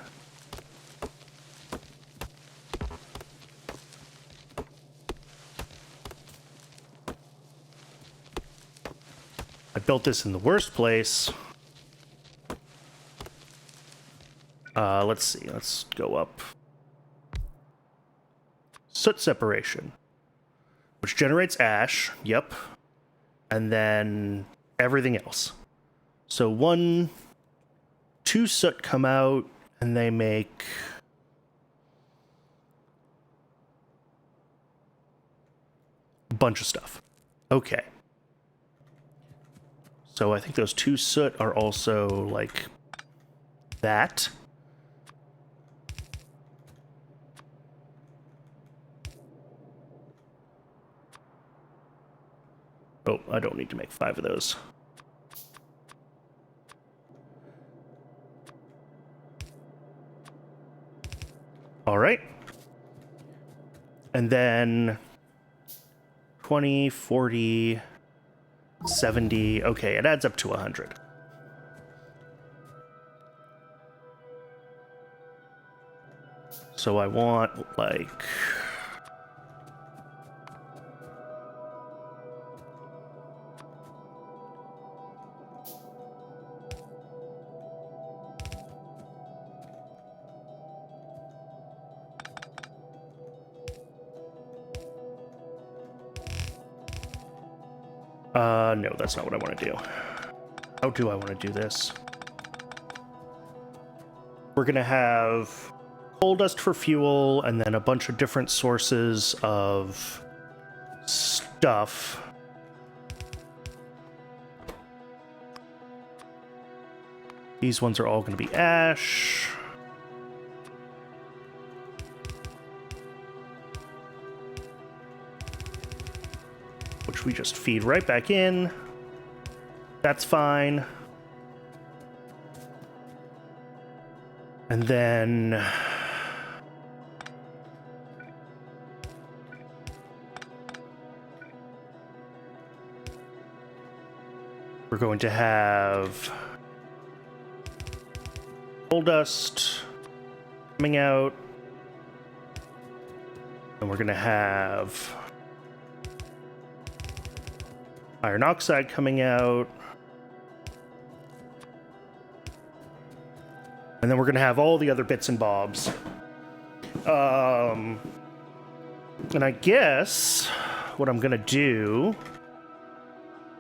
I built this in the worst place. Let's see. Let's go up. Soot separation, which generates ash. Yep. And then everything else. So 2 soot come out, and they make a bunch of stuff. Okay. So I think those 2 soot are also like that. Oh, I don't need to make 5 of those. All right. And then 20, 40, 70. Okay, it adds up to 100. So I want like... no, that's not what I want to do. How do I want to do this? We're going to have coal dust for fuel, and then a bunch of different sources of stuff. These ones are all going to be ash. which we just feed right back in. That's fine. And then we're going to have coal dust coming out. And we're going to have iron oxide coming out. And then we're going to have all the other bits and bobs. And I guess what I'm going to do...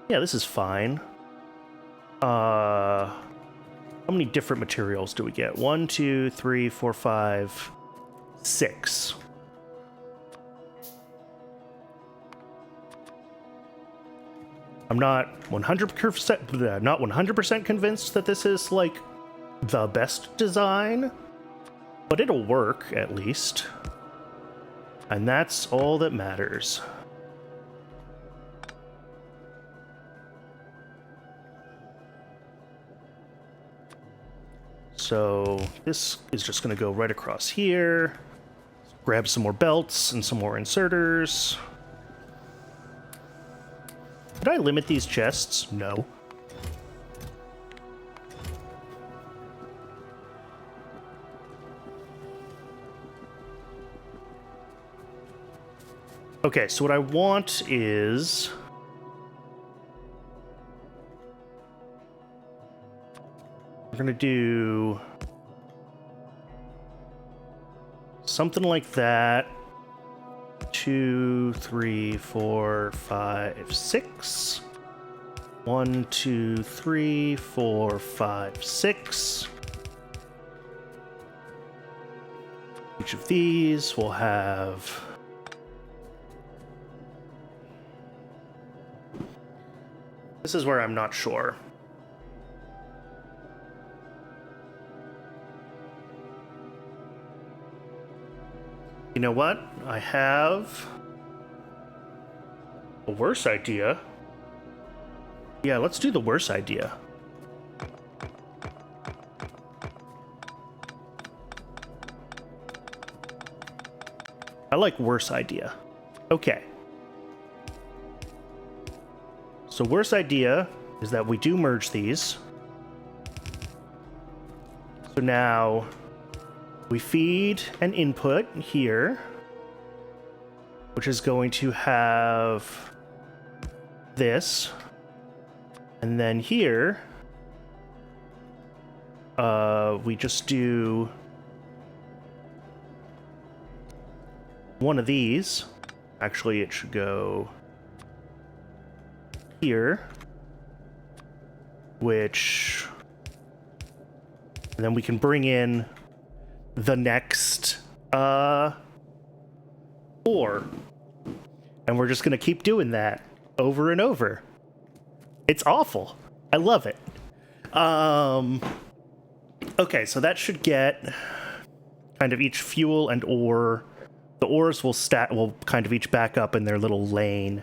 Yeah, this is fine. How many different materials do we get? 1, 2, 3, 4, 5, 6. I'm not 100% convinced that this is like the best design, but it'll work at least. And that's all that matters. So this is just going to go right across here. Grab some more belts and some more inserters. Did I limit these chests? No. Okay, so what I want is... we're gonna do something like that. 2, 3, 4, 5, 6. 1, 2, 3, 4, 5, 6. Each of these will have... This is where I'm not sure. You know what? I have a worse idea. Yeah, let's do the worse idea. I like worse idea. Okay. So worse idea is that we do merge these. So now we feed an input here, which is going to have this. And then here, we just do one of these. Actually, it should go here, which... and then we can bring in the next 4. And we're just going to keep doing that over and over. It's awful. I love it. Okay, so that should get kind of each fuel and ore. The ores will kind of each back up in their little lane.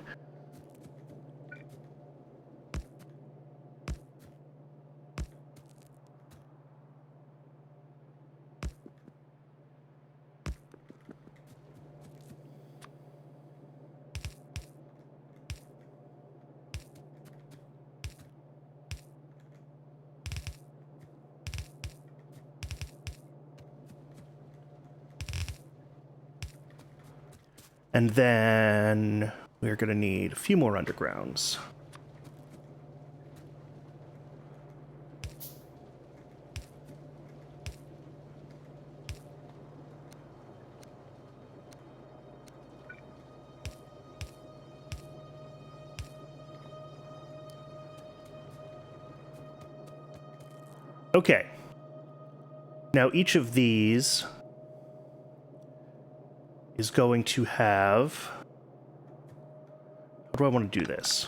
And then we're going to need a few more undergrounds. Okay. Now each of these is going to have... how do I want to do this?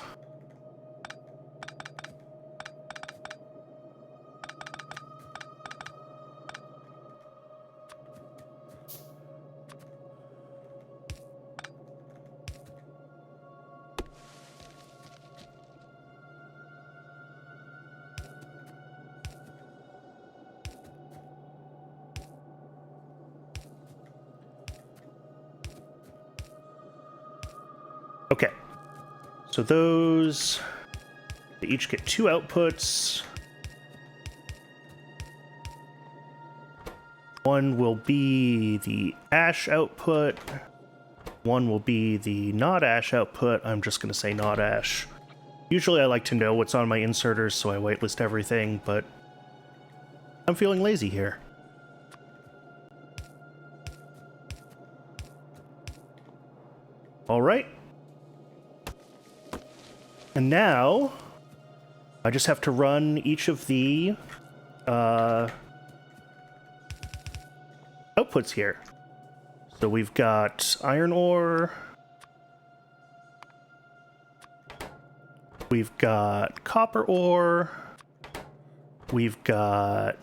So those, they each get 2 outputs. One will be the ash output. One will be the not ash output. I'm just going to say not ash. Usually I like to know what's on my inserters, so I whitelist everything, but I'm feeling lazy here. All right. And now I just have to run each of the outputs here. So we've got iron ore. We've got copper ore. We've got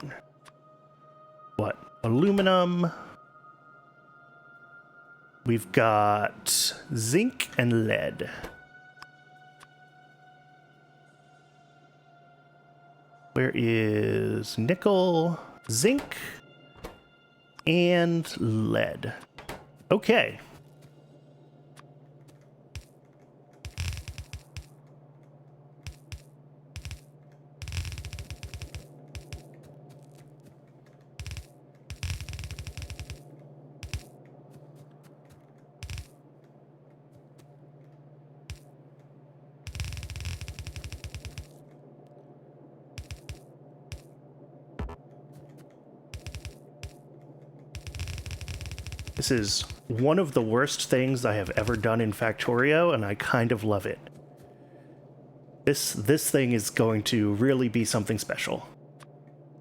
what? Aluminum. We've got zinc and lead. Where is nickel, zinc, and lead? Okay. This is one of the worst things I have ever done in Factorio, and I kind of love it. This thing is going to really be something special.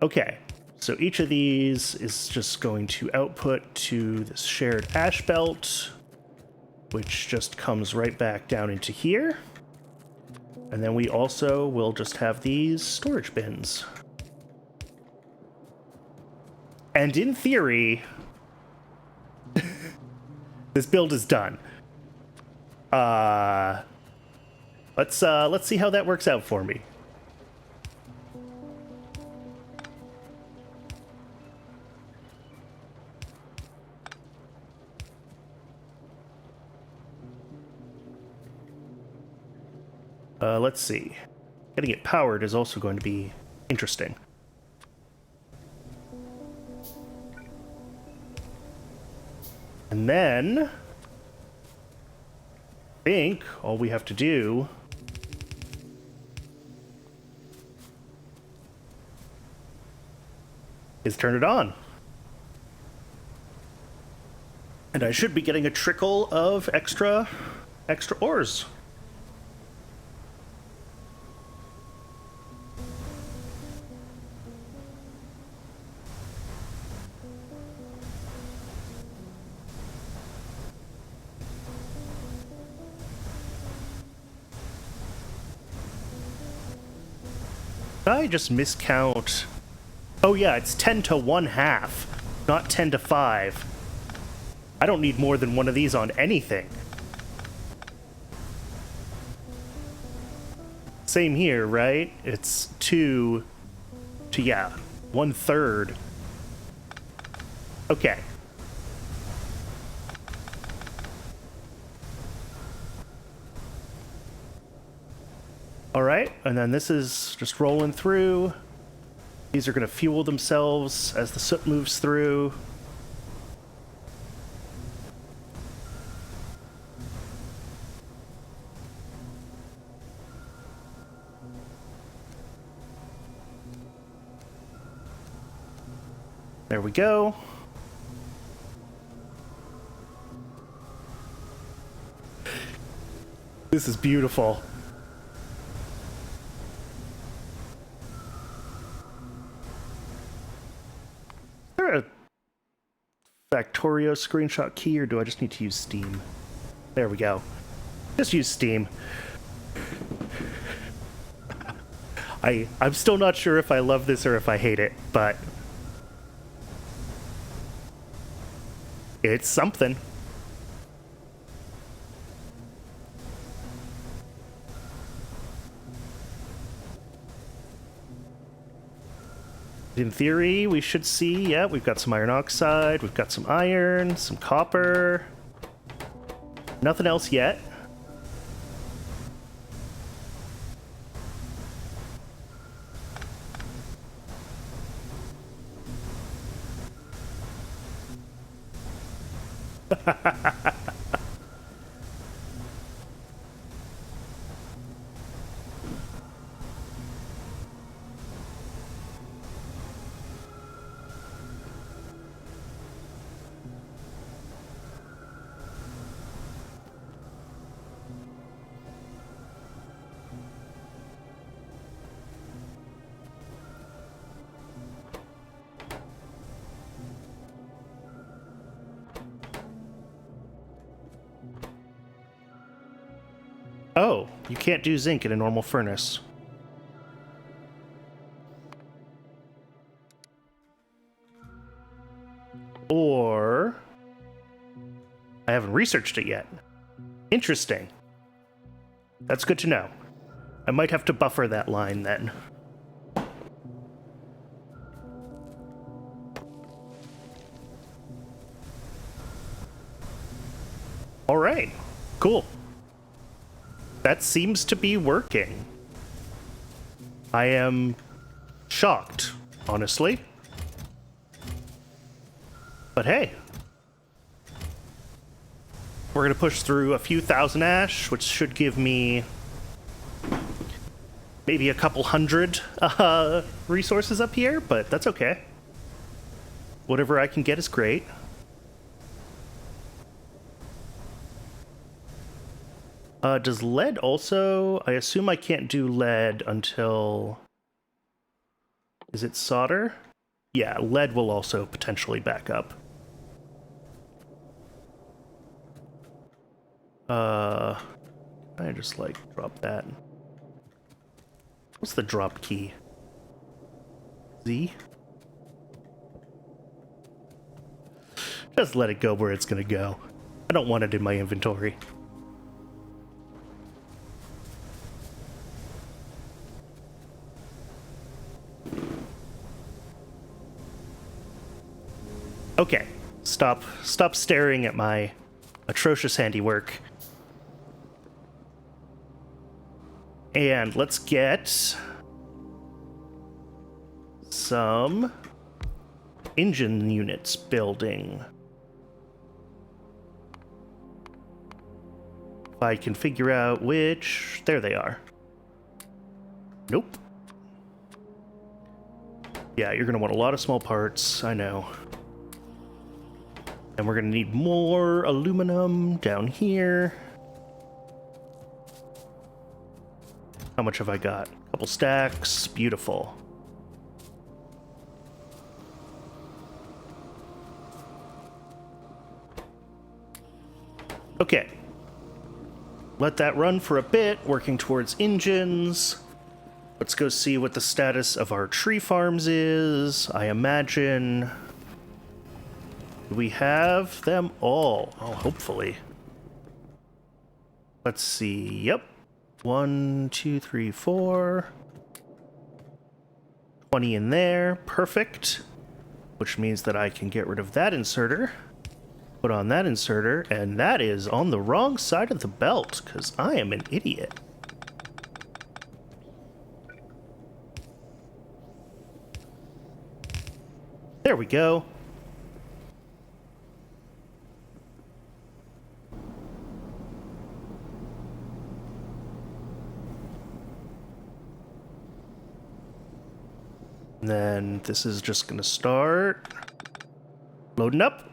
Okay, so each of these is just going to output to this shared ash belt, which just comes right back down into here. And then we also will just have these storage bins. And in theory, this build is done. Let's see how that works out for me. Let's see. Getting it powered is also going to be interesting. And then, I think all we have to do is turn it on. And I should be getting a trickle of extra ores. Did I just miscount? Oh yeah, it's 10 to 1/2, not 10 to 5. I don't need more than one of these on anything. Same here, right? It's 2 to, yeah, 1/3. Okay. All right, and then this is just rolling through. These are going to fuel themselves as the soot moves through. There we go. This is beautiful. A Factorio screenshot key, or do I just need to use Steam? There we go. Just use Steam. I'm still not sure if I love this or if I hate it, but it's something. In theory, we should see, yeah, we've got some iron oxide, we've got some iron, some copper. Nothing else yet. Oh, you can't do zinc in a normal furnace. Or I haven't researched it yet. Interesting. That's good to know. I might have to buffer that line then. All right, cool. That seems to be working. I am shocked, honestly. But hey, we're gonna push through a few thousand ash, which should give me maybe a couple hundred resources up here, but that's okay. Whatever I can get is great. Does lead also... I assume I can't do lead until... Is it solder? Yeah, lead will also potentially back up. I just, like, drop that. What's the drop key? Z? Just let it go where it's gonna go. I don't want it in my inventory. Okay, stop staring at my atrocious handiwork. And let's get some engine units building. If I can figure out which... There they are. Nope. Yeah, you're gonna want a lot of small parts, I know. And we're gonna need more aluminum down here. How much have I got? A couple stacks. Beautiful. Okay. Let that run for a bit, working towards engines. Let's go see what the status of our tree farms is. I imagine... we have them all. Oh, hopefully. Let's see. Yep. 1, 2, 3, 4. 20 in there. Perfect. Which means that I can get rid of that inserter. Put on that inserter. And that is on the wrong side of the belt, because I am an idiot. There we go. And then this is just going to start loading up.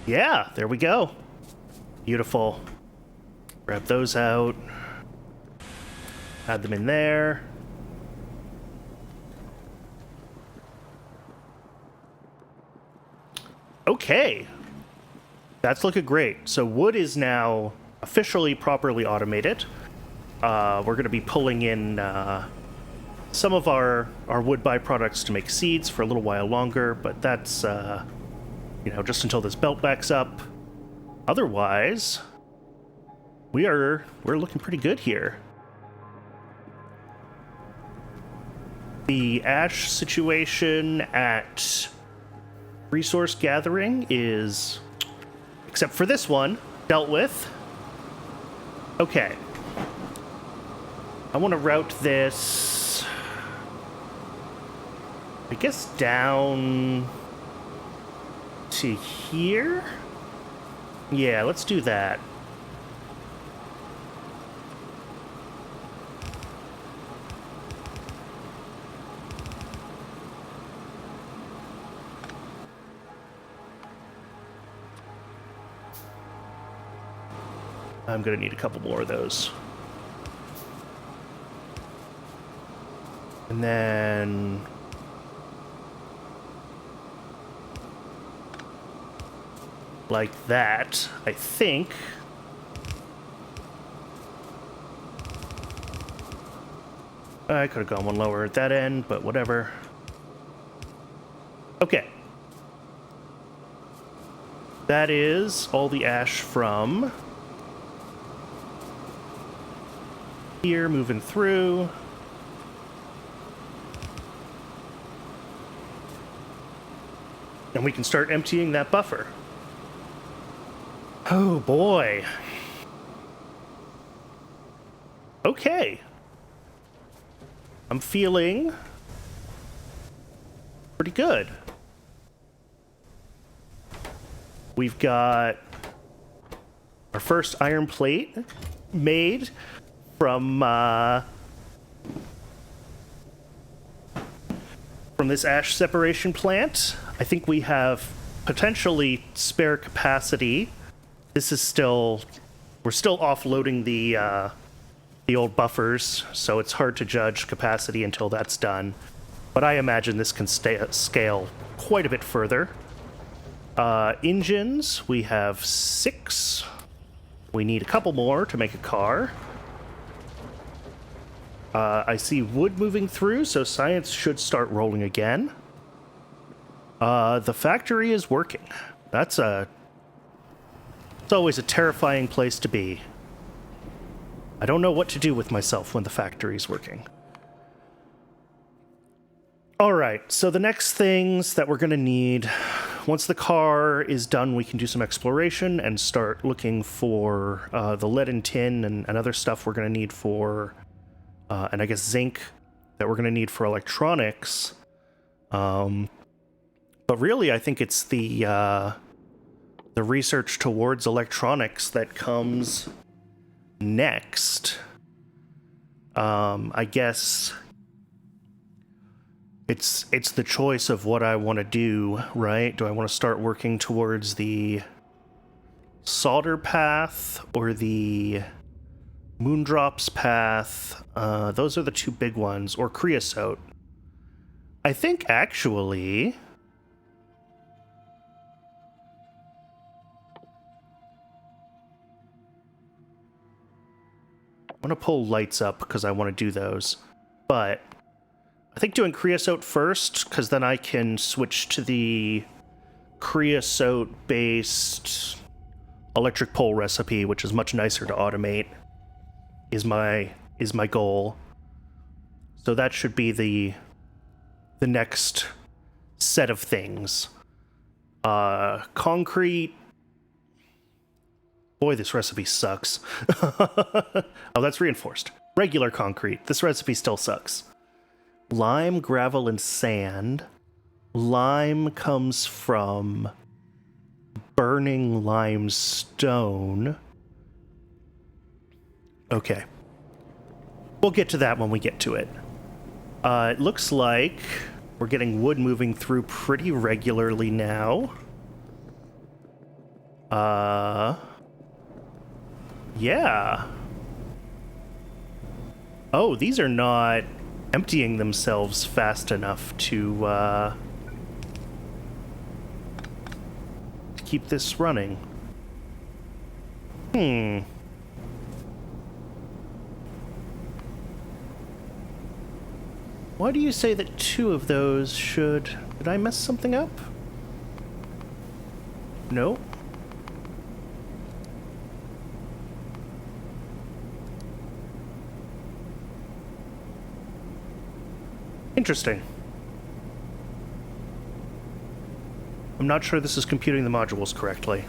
Yeah, there we go. Beautiful. Grab those out. Add them in there. Okay. That's looking great. So wood is now officially properly automated. We're going to be pulling in some of our wood byproducts to make seeds for a little while longer, but that's, you know, just until this belt backs up. Otherwise, we're looking pretty good here. The ash situation at resource gathering is, except for this one, dealt with. Okay. I want to route this I guess down to here? Yeah, let's do that. I'm gonna need a couple more of those. And then... like that, I think. I could have gone one lower at that end, but whatever. Okay. That is all the ash from here moving through. And we can start emptying that buffer. Oh boy. Okay. I'm feeling pretty good. We've got our first iron plate made from this ash separation plant. I think we have potentially spare capacity. This is still, we're still offloading the old buffers, so it's hard to judge capacity until that's done. But I imagine this can scale quite a bit further. Engines, we have 6. We need a couple more to make a car. I see wood moving through, so science should start rolling again. The factory is working. It's always a terrifying place to be. I don't know what to do with myself when the factory's working. All right, so the next things that we're going to need, once the car is done, we can do some exploration and start looking for the lead and tin and other stuff we're going to need for, and I guess zinc that we're going to need for electronics. But really, I think it's the research towards electronics that comes next. I guess it's the choice of what I want to do, right? Do I want to start working towards the solder path or the moondrops path? Those are the two big ones, or creosote. I think actually I'm going to pull lights up because I want to do those. But I think doing creosote first, because then I can switch to the creosote-based electric pole recipe, which is much nicer to automate, is my goal. So that should be the next set of things. Concrete. Boy, this recipe sucks. Oh, that's reinforced. Regular concrete. This recipe still sucks. Lime, gravel, and sand. Lime comes from burning limestone. Okay. We'll get to that when we get to it. It looks like we're getting wood moving through pretty regularly now. Yeah. Oh, these are not emptying themselves fast enough to keep this running. Why do you say that 2 of those should... Did I mess something up? No. Interesting. I'm not sure this is computing the modules correctly.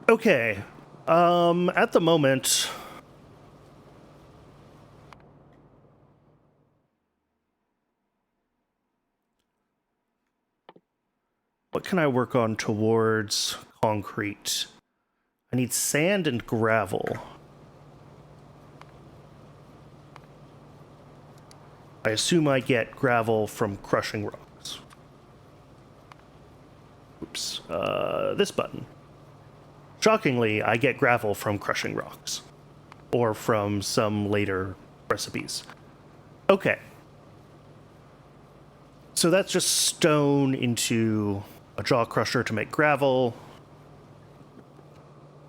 Okay. At the moment, what can I work on towards concrete? I need sand and gravel. I assume I get gravel from crushing rocks. Oops. This button. Shockingly, I get gravel from crushing rocks. Or from some later recipes. Okay. So that's just stone into a jaw crusher to make gravel.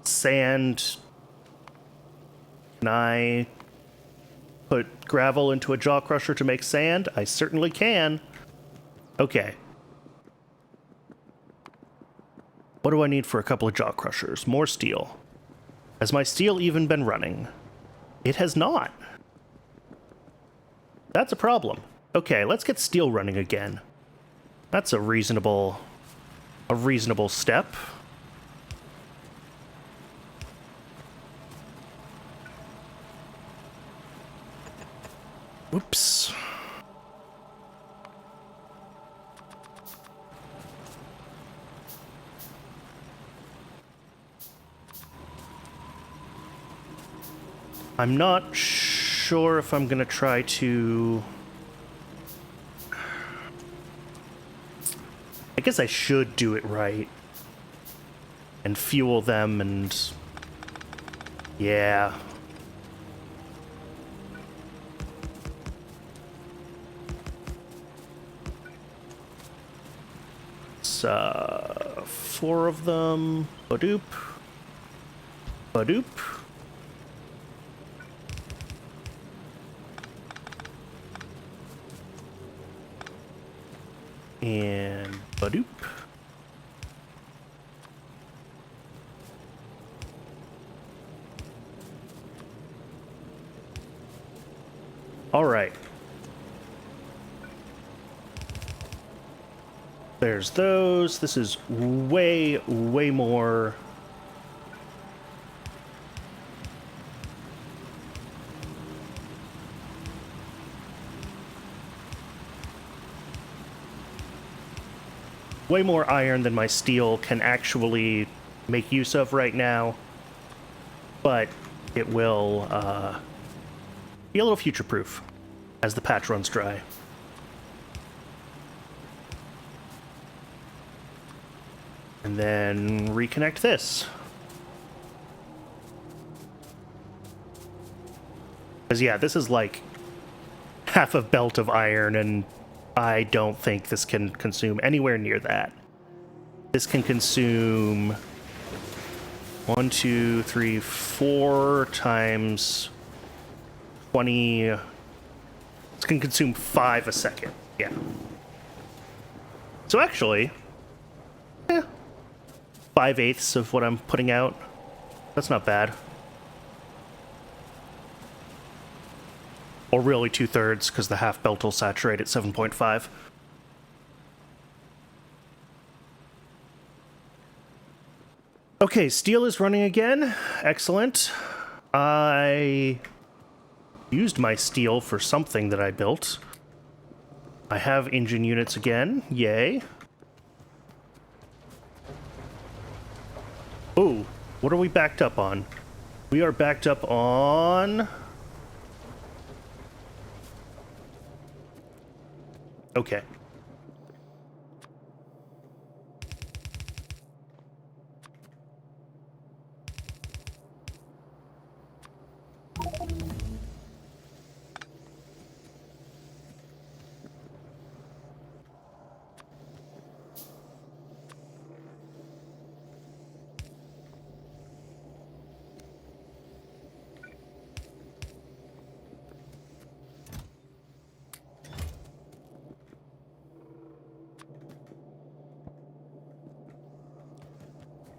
Sand. Can I put gravel into a jaw crusher to make sand? I certainly can. Okay. What do I need for a couple of jaw crushers? More steel. Has my steel even been running? It has not. That's a problem. Okay, let's get steel running again. That's a reasonable step. Oops. I'm not sure if I'm gonna try to... I guess I should do it right. And fuel them and... Yeah. It's, 4 of them. Badoop. Badoop. And badoop. All right. There's those. This is way, way more. Way more iron than my steel can actually make use of right now. But it will be a little future-proof as the patch runs dry. And then reconnect this. Because yeah, this is like half a belt of iron, and I don't think this can consume anywhere near that. This can consume 1, 2, 3, 4 times 20. This can consume 5 a second. Yeah. So actually, 5/8 of what I'm putting out. That's not bad. Or really 2/3, because the half belt will saturate at 7.5. Okay, steel is running again. Excellent. I used my steel for something that I built. I have engine units again. Yay. Ooh, what are we backed up on? We are backed up on... Okay.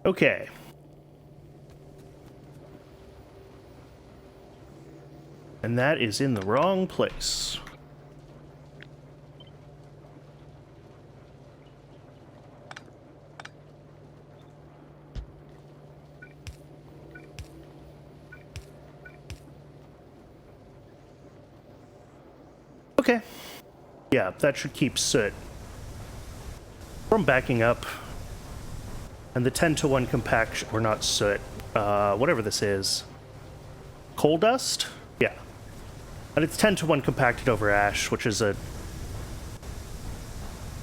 Okay. And that is in the wrong place. Okay. Yeah, that should keep soot from backing up. And the 10-to-1 compaction, or not soot, whatever this is. Coal dust? Yeah. And it's 10-to-1 compacted over ash, which is a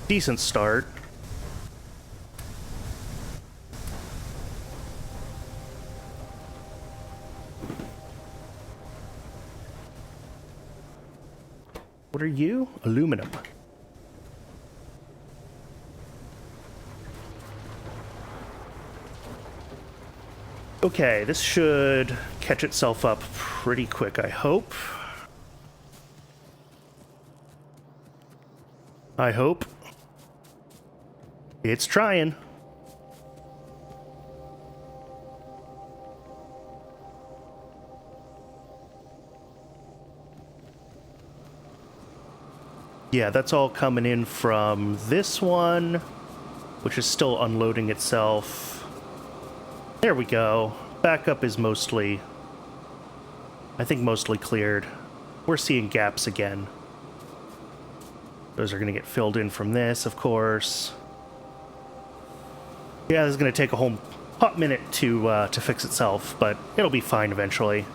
decent start. What are you? Aluminum. Okay, this should catch itself up pretty quick, I hope. I hope. It's trying. Yeah, that's all coming in from this one, which is still unloading itself. There we go. Backup is mostly, I think, mostly cleared. We're seeing gaps again. Those are going to get filled in from this, of course. Yeah, this is going to take a whole hot minute to fix itself, but it'll be fine eventually.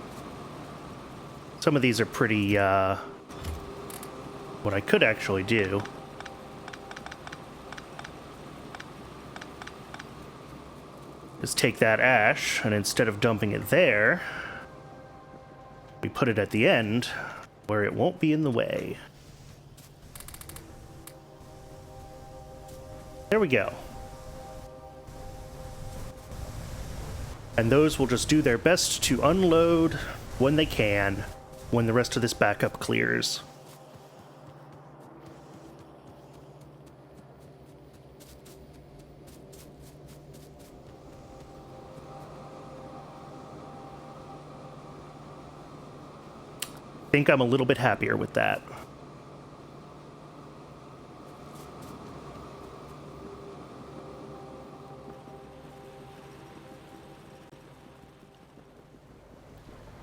Some of these are pretty, what I could actually do is take that ash, and instead of dumping it there, we put it at the end, where it won't be in the way. There we go. And those will just do their best to unload when they can, when the rest of this backup clears. I think I'm a little bit happier with that.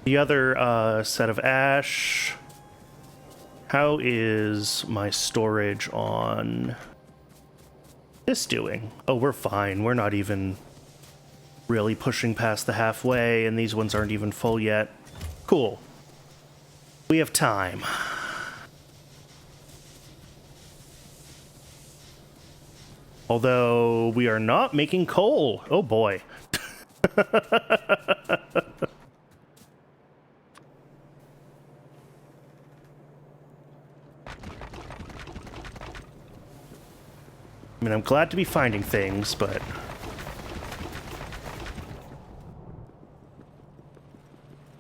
The other set of ash. How is my storage on this doing? Oh, we're fine. We're not even really pushing past the halfway, and these ones aren't even full yet. Cool. We have time. Although we are not making coal. Oh boy. I mean, I'm glad to be finding things, but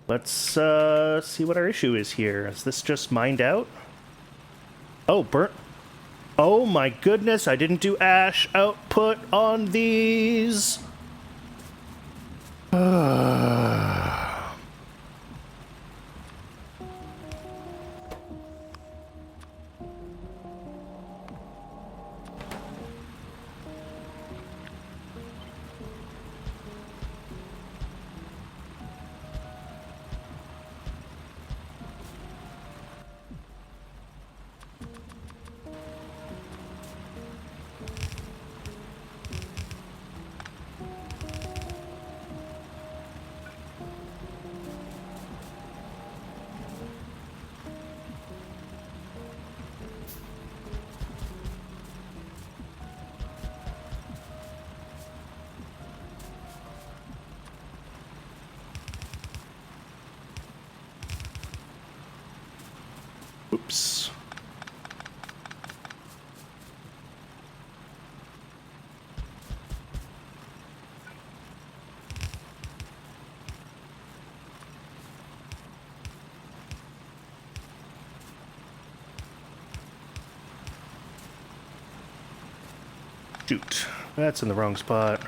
let's see what our issue is here. Is this just mined out? Oh, burnt. Oh my goodness, I didn't do ash output on these. Oops. Shoot, that's in the wrong spot.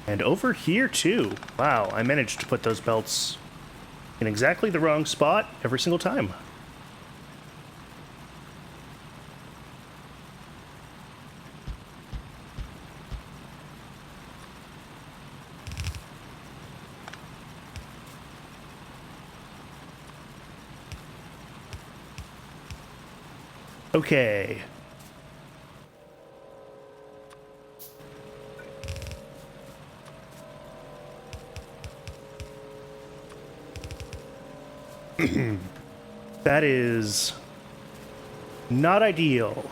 And over here too. Wow, I managed to put those belts in exactly the wrong spot every single time. Okay. That is not ideal.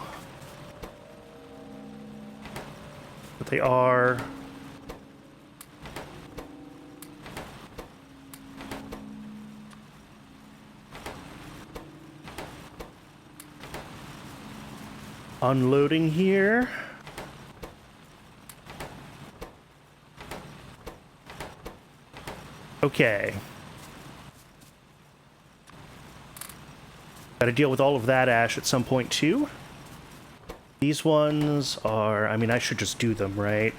But they are unloading here. Okay. Gotta deal with all of that ash at some point, too. These ones are... I mean, I should just do them, right?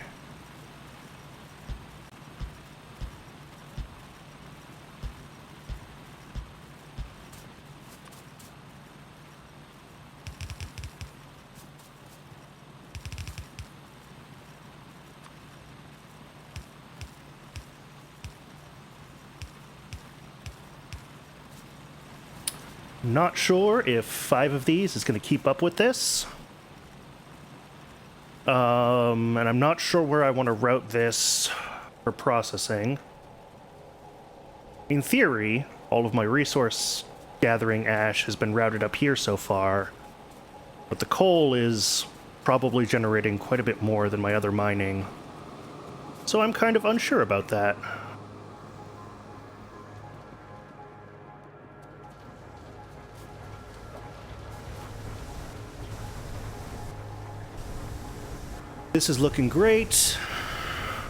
Not sure if 5 of these is going to keep up with this. And I'm not sure where I want to route this for processing. In theory, all of my resource gathering ash has been routed up here so far, but the coal is probably generating quite a bit more than my other mining. So I'm kind of unsure about that. This is looking great.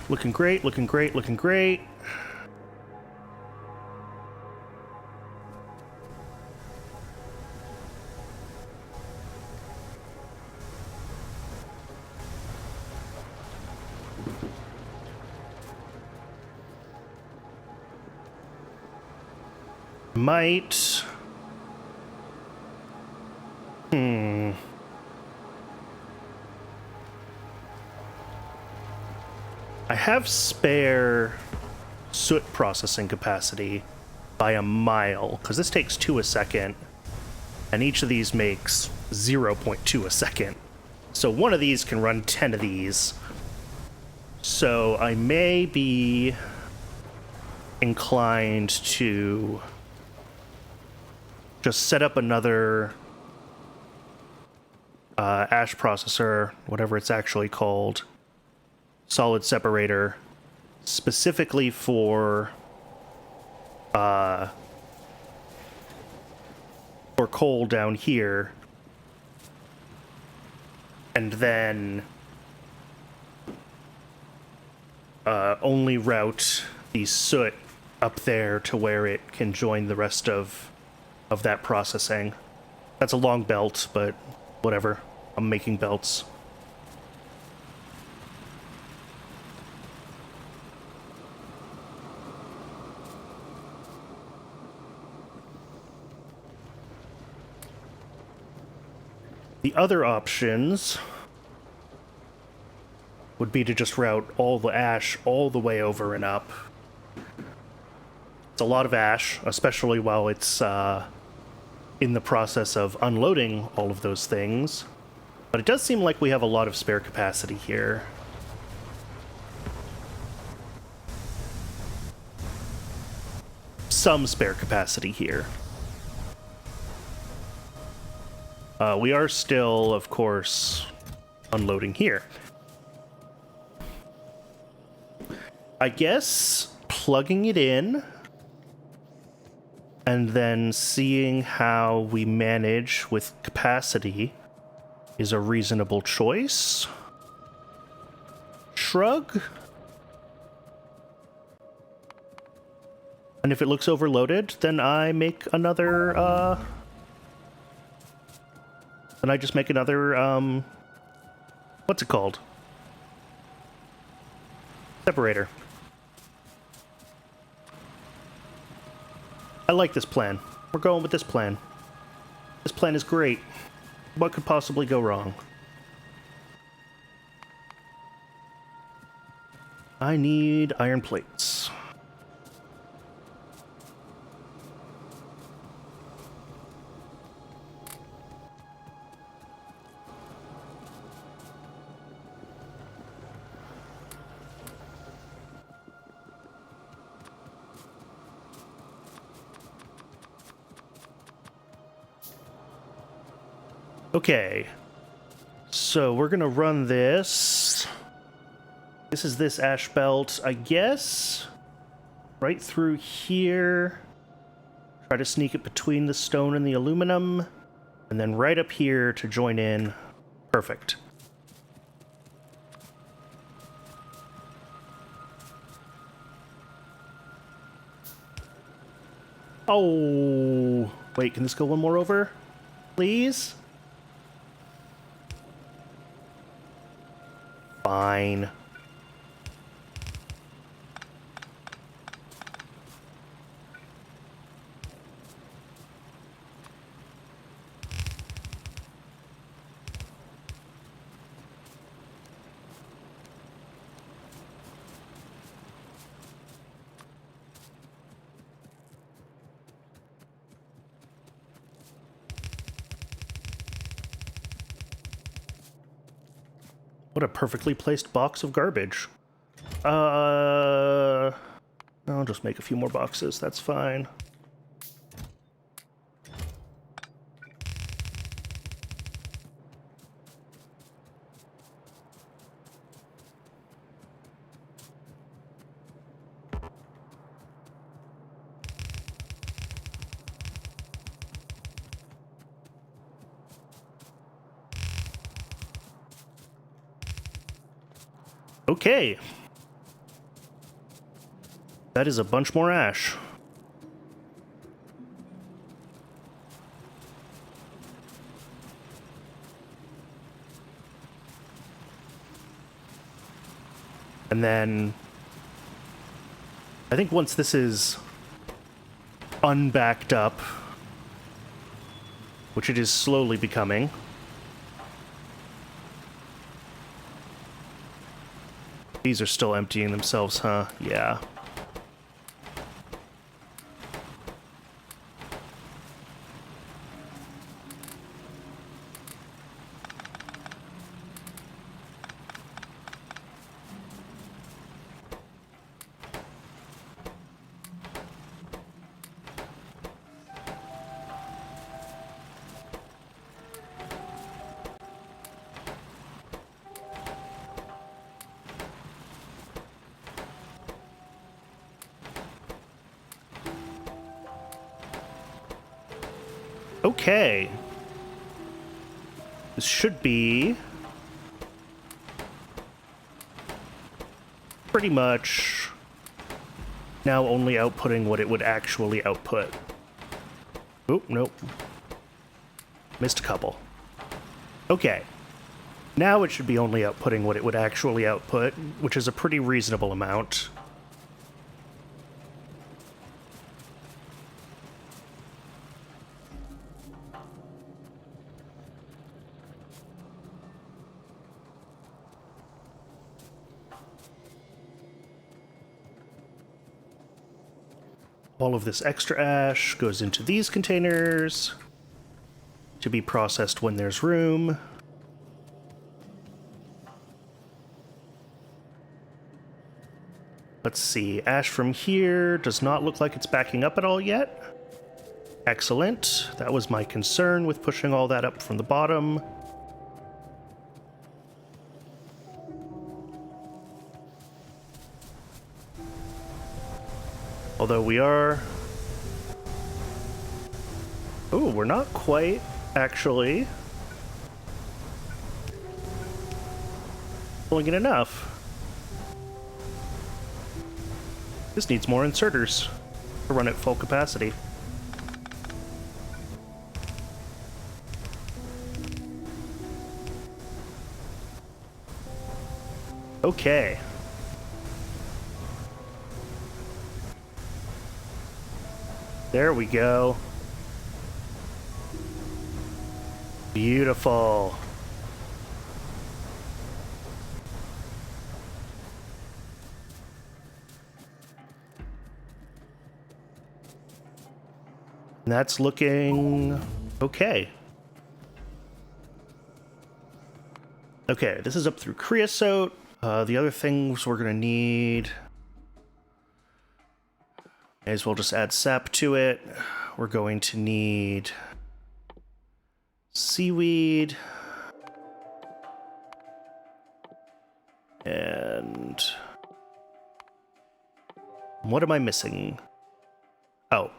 Looking great, looking great, looking great. Might... I have spare soot processing capacity by a mile, because this takes 2 a second, and each of these makes 0.2 a second. So one of these can run 10 of these. So I may be inclined to just set up another ash processor, whatever it's actually called, solid separator, specifically for coal down here, and then only route the soot up there to where it can join the rest of that processing. That's a long belt, but whatever. I'm making belts. The other options would be to just route all the ash all the way over and up. It's a lot of ash, especially while it's in the process of unloading all of those things. But it does seem like we have a lot of spare capacity here. Some spare capacity here. We are still, of course, unloading here. I guess plugging it in and then seeing how we manage with capacity is a reasonable choice. Shrug. And if it looks overloaded, then I make another, then I just make another, what's it called? Separator. I like this plan. We're going with this plan. This plan is great. What could possibly go wrong? I need iron plates. Okay, so we're gonna run this. This is this ash belt, I guess. Right through here. Try to sneak it between the stone and the aluminum. And then right up here to join in. Perfect. Oh, wait, can this go one more over? Please? Fine. What a perfectly placed box of garbage. I'll just make a few more boxes, that's fine. Okay. That is a bunch more ash. And then I think once this is unbacked up, which it is slowly becoming, these are still emptying themselves, huh? Yeah. Okay. This should be pretty much now only outputting what it would actually output. Oop, nope. Missed a couple. Okay. Now it should be only outputting what it would actually output, which is a pretty reasonable amount. All of this extra ash goes into these containers to be processed when there's room. Let's see, ash from here does not look like it's backing up at all yet. Excellent. That was my concern with pushing all that up from the bottom. Although we are... Ooh, we're not quite, actually, pulling in enough. This needs more inserters to run at full capacity. Okay. There we go. Beautiful. And that's looking okay. Okay, this is up through creosote. The other things we're gonna need, may as well just add sap to it. We're going to need seaweed. And what am I missing? Oh,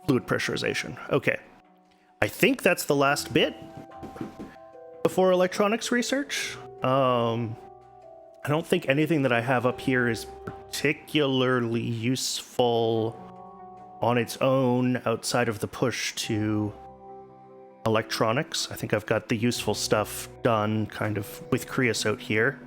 fluid pressurization. Okay. I think that's the last bit before electronics research. I don't think anything that I have up here is particularly useful on its own outside of the push to electronics. I think I've got the useful stuff done kind of with creosote here.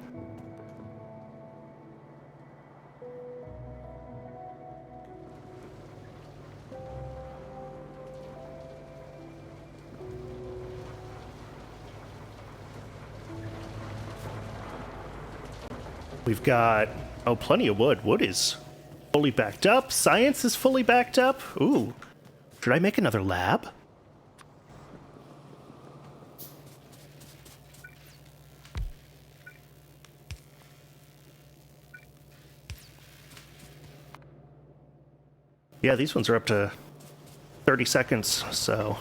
We've got, oh, plenty of wood. Wood is fully backed up. Science is fully backed up. Ooh. Should I make another lab? Yeah, these ones are up to 30 seconds, so...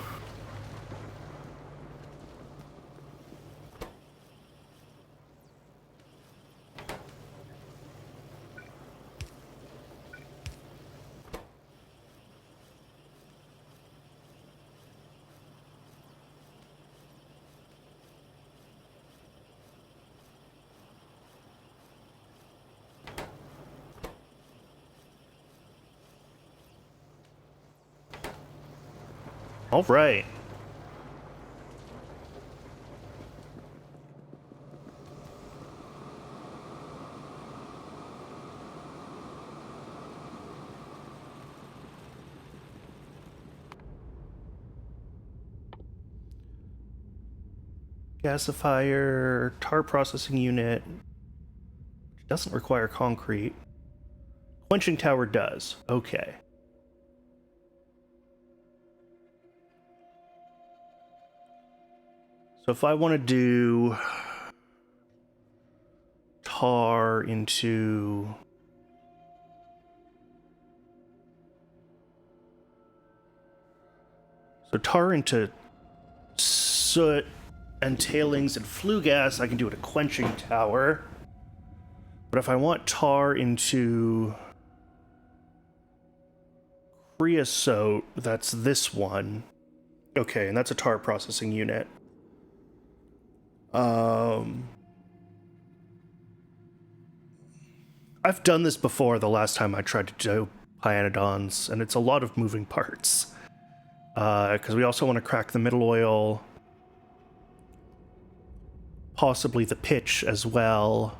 All right. Gasifier, tar processing unit, which doesn't require concrete. Quenching tower does. Okay. So if I want to do tar into... So tar into soot and tailings and flue gas, I can do it a quenching tower. But if I want tar into creosote, that's this one. Okay, and that's a tar processing unit. I've done this before the last time I tried to do Pyanodons, and it's a lot of moving parts. Because we also want to crack the middle oil, possibly the pitch as well.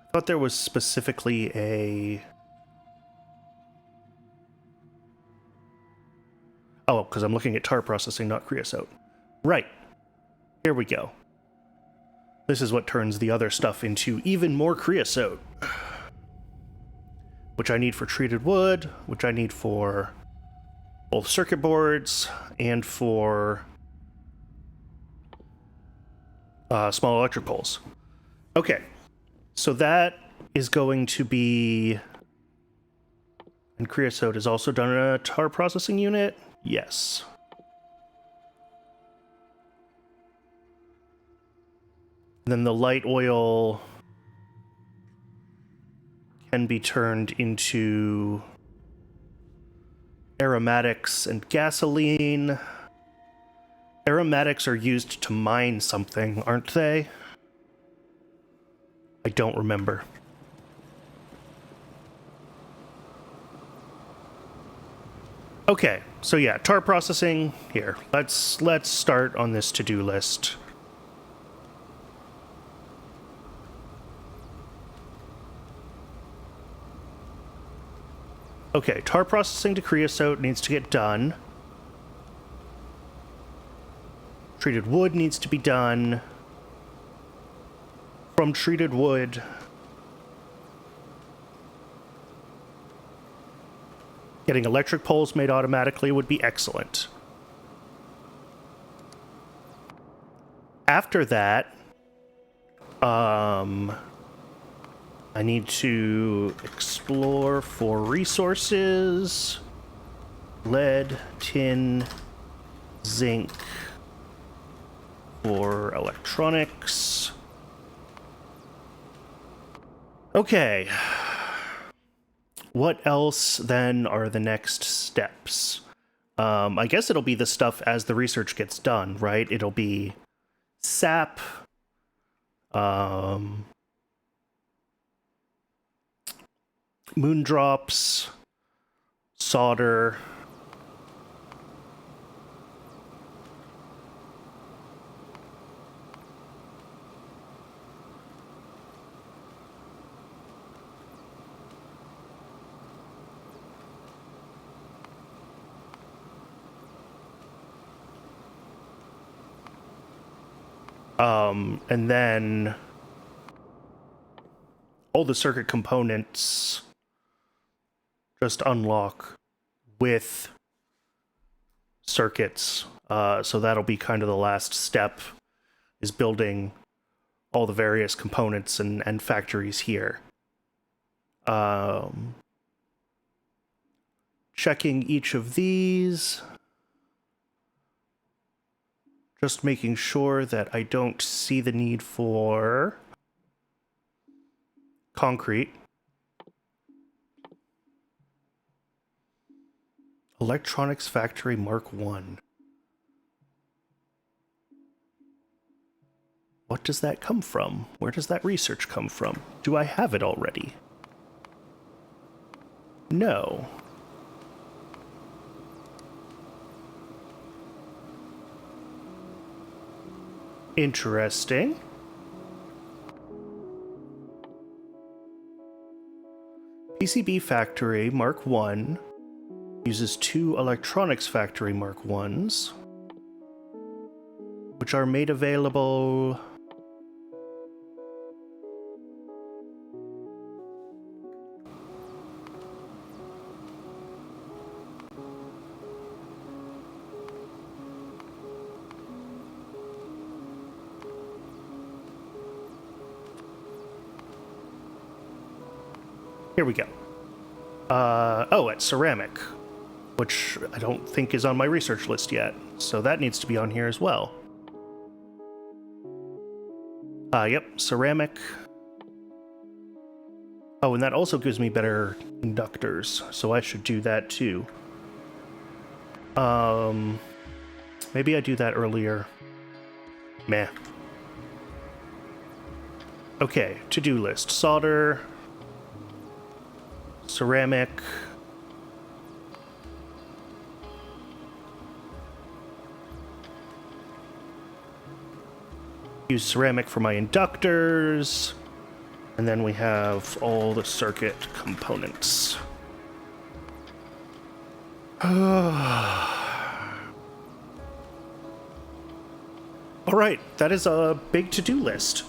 I thought there was specifically a... Oh, because I'm looking at tar processing, not creosote. Right. Here we go. This is what turns the other stuff into even more creosote. Which I need for treated wood, which I need for both circuit boards and for small electric poles. Okay. So that is going to be... And creosote is also done in a tar processing unit? Yes. And then the light oil can be turned into aromatics and gasoline. Aromatics are used to mine something, aren't they? I don't remember. Okay, so yeah, tar processing here. Let's start on this to-do list. Okay, tar processing to creosote needs to get done. Treated wood needs to be done. From treated wood, getting electric poles made automatically would be excellent. After that, I need to explore for resources. Lead, tin, zinc for electronics. Okay. What else then are the next steps? I guess it'll be the stuff as the research gets done, right? It'll be sap, moondrops, solder, and then all the circuit components just unlock with circuits. So that'll be kind of the last step, is building all the various components and factories here. Checking each of these. Just making sure that I don't see the need for concrete. Electronics Factory Mark 1. What does that come from? Where does that research come from? Do I have it already? No. Interesting. PCB Factory Mark 1 uses 2 Electronics Factory Mark 1s, which are made available... Here we go. At ceramic, which I don't think is on my research list yet, so that needs to be on here as well. Yep, ceramic. Oh, and that also gives me better inductors, so I should do that too. Maybe I do that earlier. Meh. Okay, to-do list. Solder. Ceramic. Use ceramic for my inductors. And then we have all the circuit components. All right, that is a big to-do list.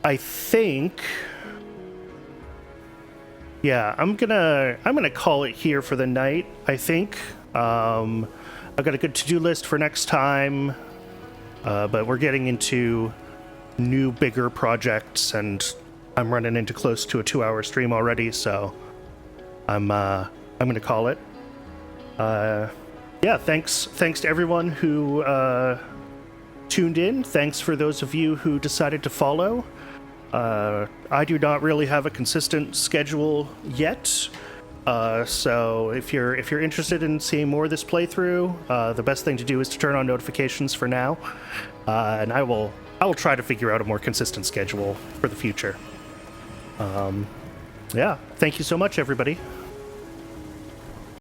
I think, yeah, I'm gonna call it here for the night. I think I've got a good to-do list for next time, but we're getting into new, bigger projects, and I'm running into close to a 2-hour stream already, so I'm gonna call it. Yeah, thanks to everyone who tuned in. Thanks for those of you who decided to follow. I do not really have a consistent schedule yet, so if you're interested in seeing more of this playthrough, the best thing to do is to turn on notifications for now, and I will try to figure out a more consistent schedule for the future. Yeah, thank you so much, everybody.